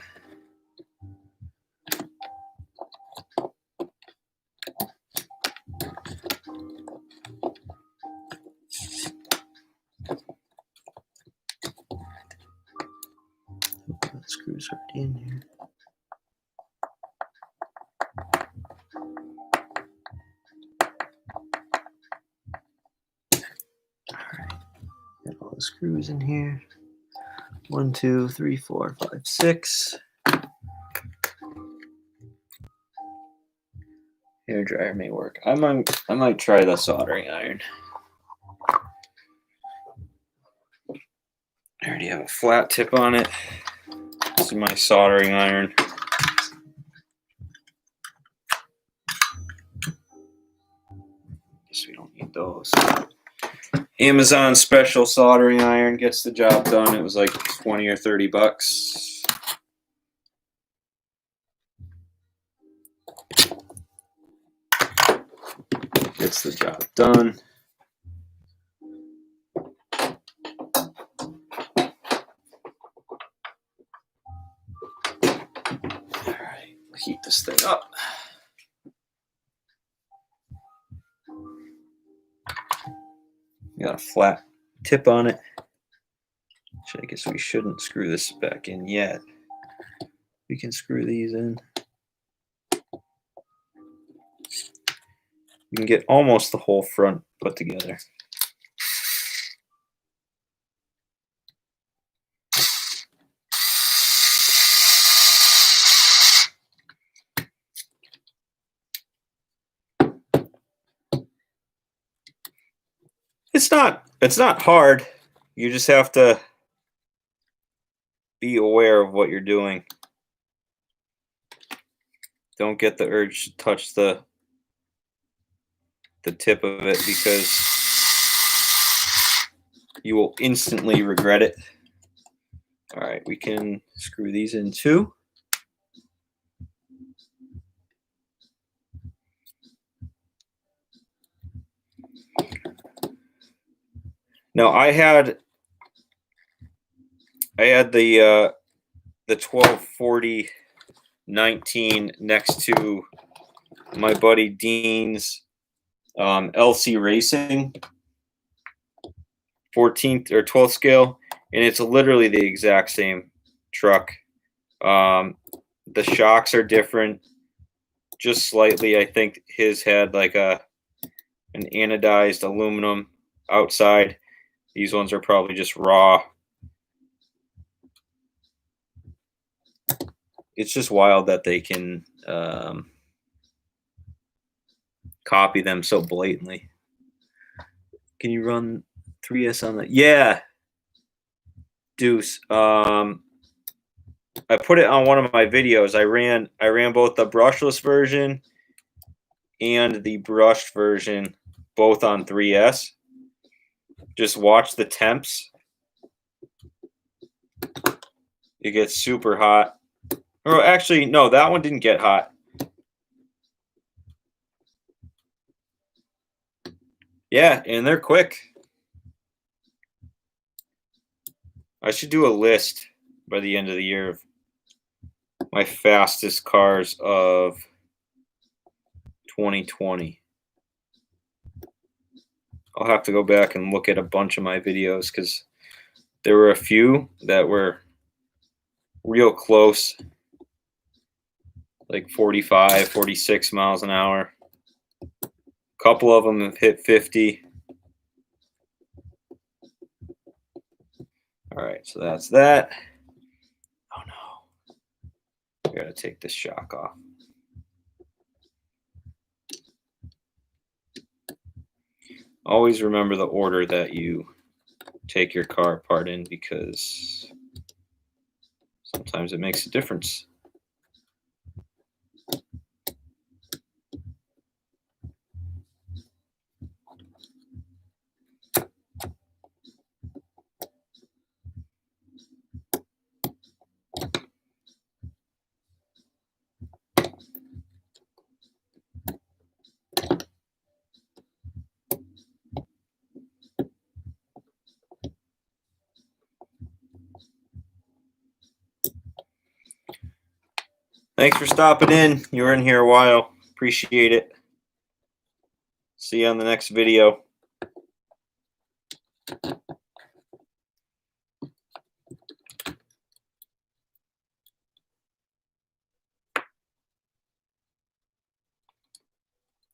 That screw's already in here. All right, got all the screws in here. 1, 2, 3, 4, 5, 6. Hair dryer may work. I might try the soldering iron. I already have a flat tip on it. This is my soldering iron. Guess we don't need those. Amazon special soldering iron gets the job done. It was like 20 or 30 bucks. Gets the job done. heat this thing up. Got a flat tip on it. I guess we shouldn't screw this back in yet. We can screw these in. You can get almost the whole front put together. It's not hard. You just have to be aware of what you're doing. Don't get the urge to touch the tip of it, because you will instantly regret it. All right, we can screw these in too. Now I had the 1240-19 next to my buddy Dean's LC Racing 14th or 12th scale, and it's literally the exact same truck. The shocks are different, just slightly. I think his had like an anodized aluminum outside. These ones are probably just raw. It's just wild that they can copy them so blatantly. Can you run 3S on that? Yeah, Deuce. I put it on one of my videos. I ran both the brushless version and the brushed version, both on 3S. Just watch the temps. It gets super hot. Or actually, no, that one didn't get hot. Yeah, and they're quick. I should do a list by the end of the year of my fastest cars of 2020. I'll have to go back and look at a bunch of my videos, because there were a few that were real close, like 45, 46 miles an hour. A couple of them have hit 50. All right, so that's that. Oh no, I gotta take this shock off. Always remember the order that you take your car apart in, because sometimes it makes a difference. Thanks for stopping in. You were in here a while. Appreciate it. See you on the next video.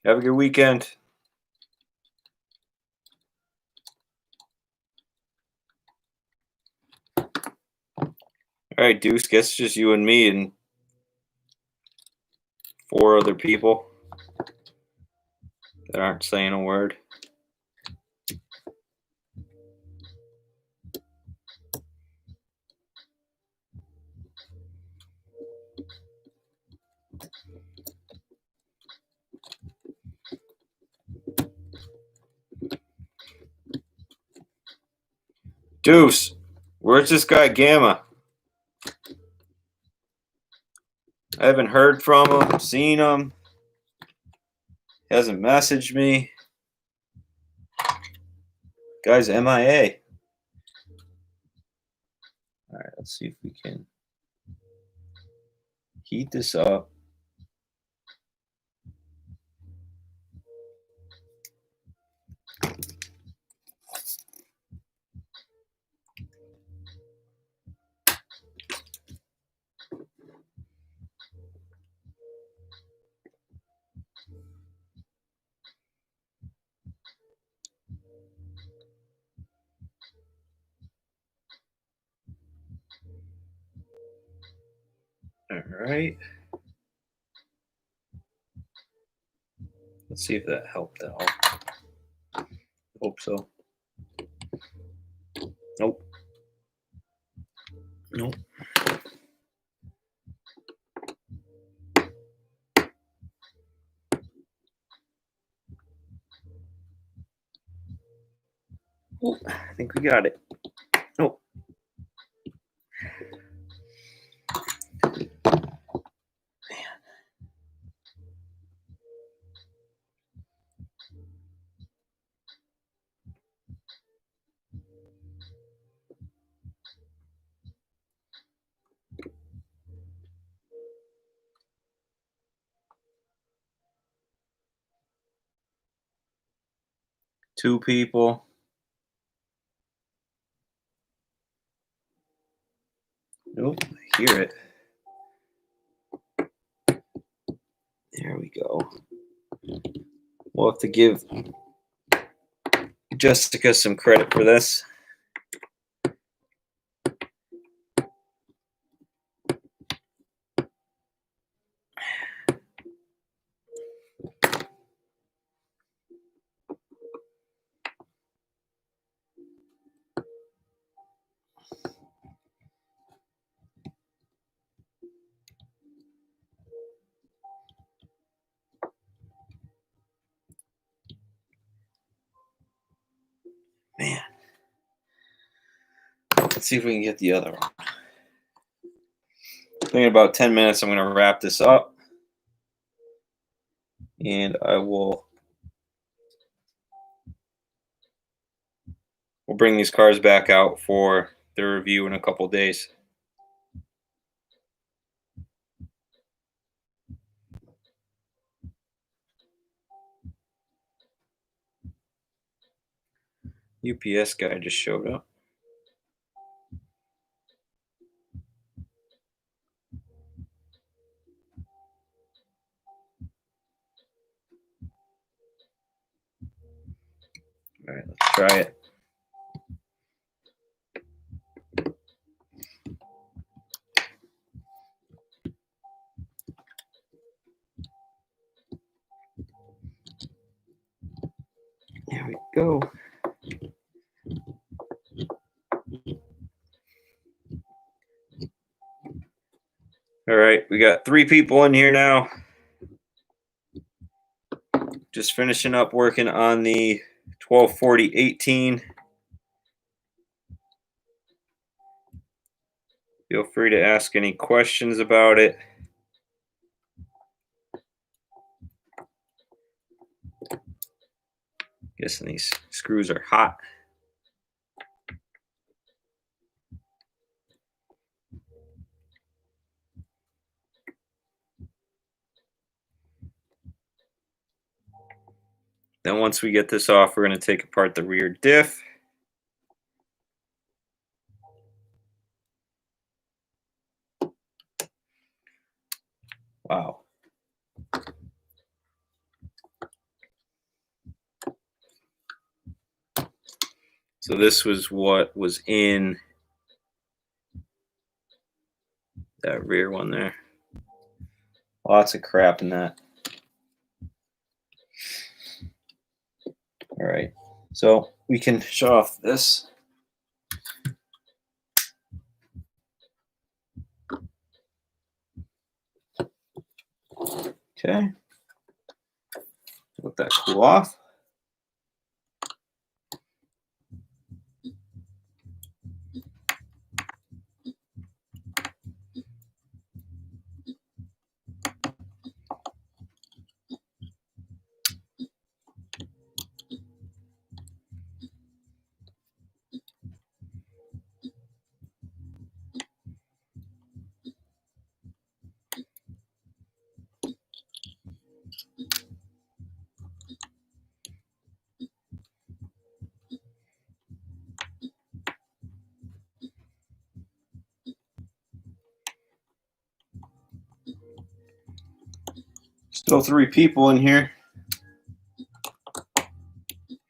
Have a good weekend. All right, Deuce, guess it's just you and me and 4 other people that aren't saying a word. Deuce, where's this guy Gamma? I haven't heard from him, seen him. He hasn't messaged me. Guy's MIA. All right, let's see if we can heat this up. right. Let's see if that helped out. Hope so. Nope. Nope. Ooh, I think we got it. Nope. Two people. Nope, I hear it. There we go. We'll have to give Jessica some credit for this. Man. Let's see if we can get the other one. I think in about 10 minutes I'm going to wrap this up. And we'll bring these cars back out for the review in a couple days. UPS guy just showed up. All right, let's try it. There we go. All right, we got 3 people in here now. Just finishing up working on the 1240-18. Feel free to ask any questions about it. Guessing these screws are hot. Then once we get this off, we're going to take apart the rear diff. Wow. So this was what was in that rear one there. Lots of crap in that. All right, so we can shut off this. Okay. Let that cool off. Still 3 people in here.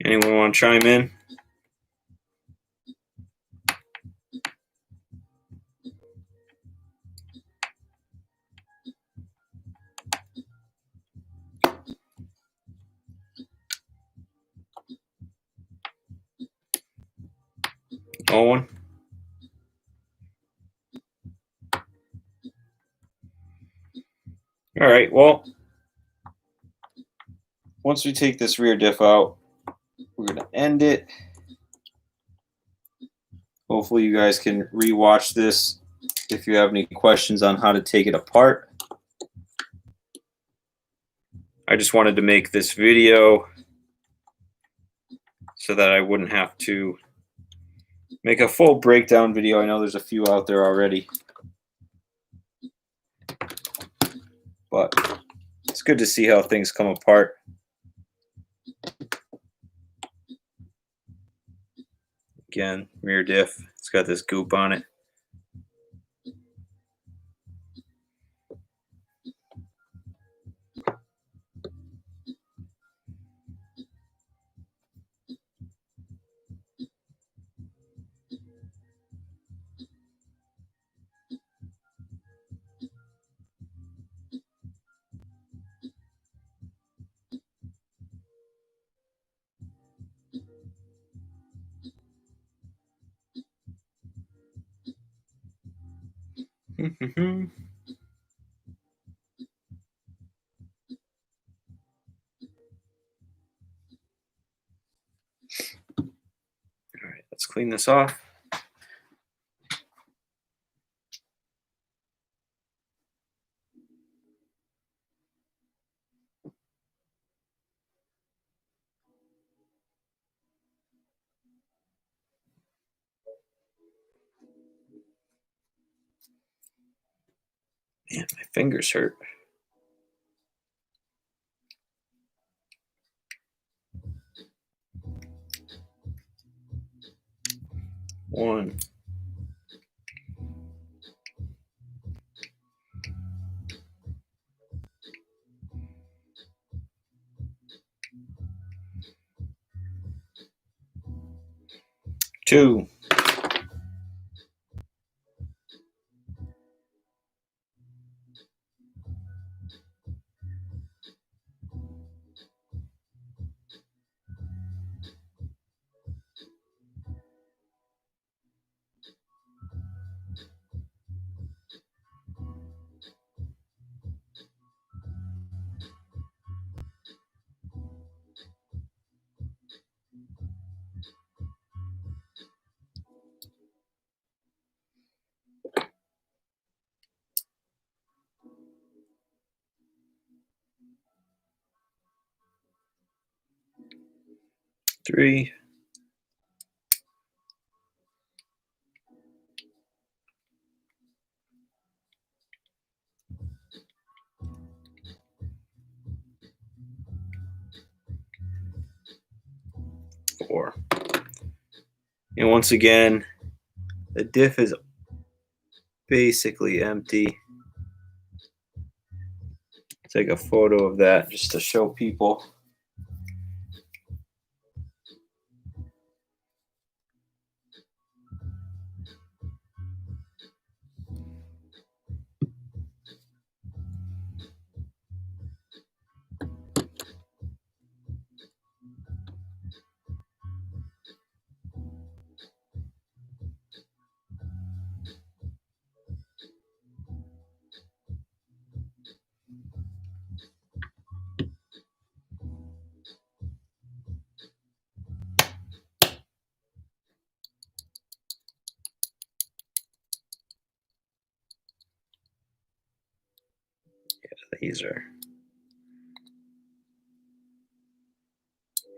Anyone want to chime in? going. All right, well, once we take this rear diff out, we're going to end it. Hopefully you guys can re-watch this if you have any questions on how to take it apart. I just wanted to make this video so that I wouldn't have to make a full breakdown video. I know there's a few out there already, but it's good to see how things come apart. Again, rear diff, it's got this goop on it. All right, let's clean this off. Man, my fingers hurt. One. Two. Three. Four. And once again, the diff is basically empty. Take a photo of that just to show people.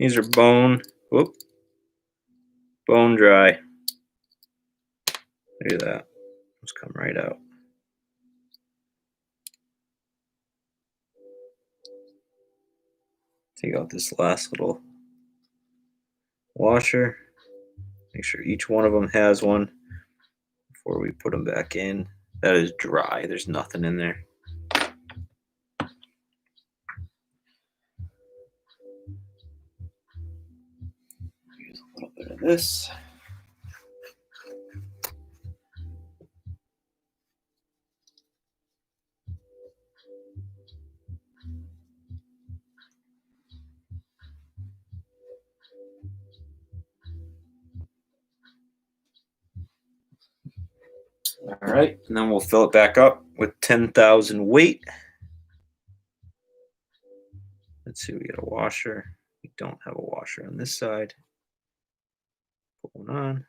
These are bone dry. Look at that. Just come right out. Take out this last little washer. Make sure each one of them has one before we put them back in. That is dry. There's nothing in there. Use a little bit of this. All right, and then we'll fill it back up with 10,000 weight. Let's see, we got a washer. We don't have a washer on this side. Put one on.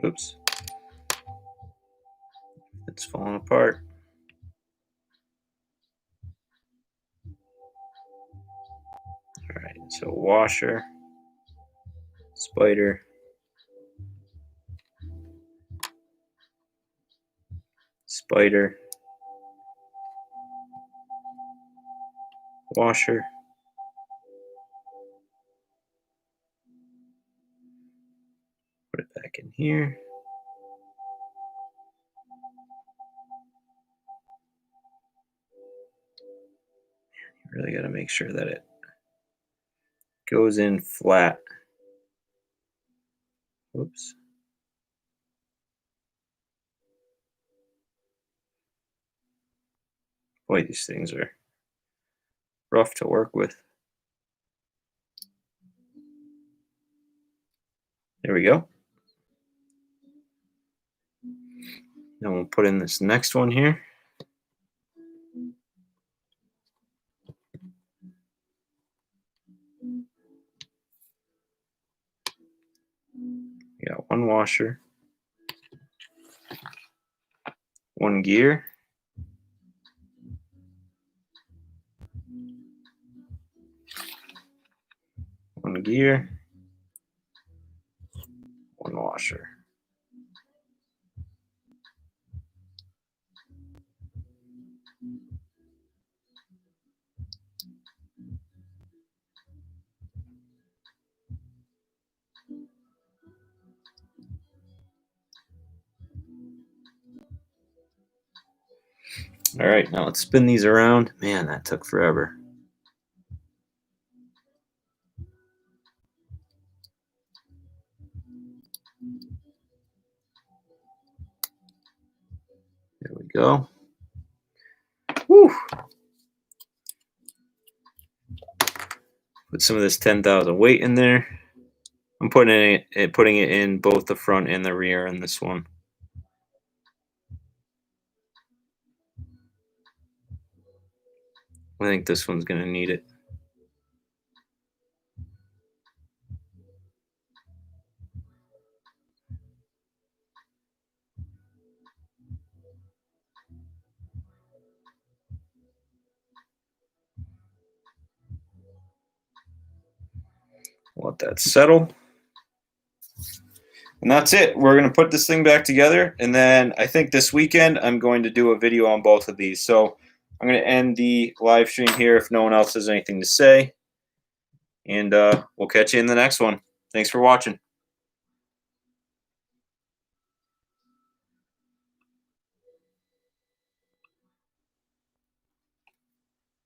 Oops. It's falling apart. All right, so washer, spider, spider, washer, put it back in here. You really got to make sure that it goes in flat. Oops. Boy, these things are rough to work with. There we go. Then we'll put in this next one here. We got one washer, one gear, one gear, one washer. All right, now let's spin these around. Man, that took forever. There we go. Woo. Put some of this 10,000 weight in there. I'm putting it in both the front and the rear on this one. I think this one's going to need it. Let that settle. And that's it. We're going to put this thing back together. And then I think this weekend I'm going to do a video on both of these. So I'm going to end the live stream here if no one else has anything to say. And we'll catch you in the next one. Thanks for watching.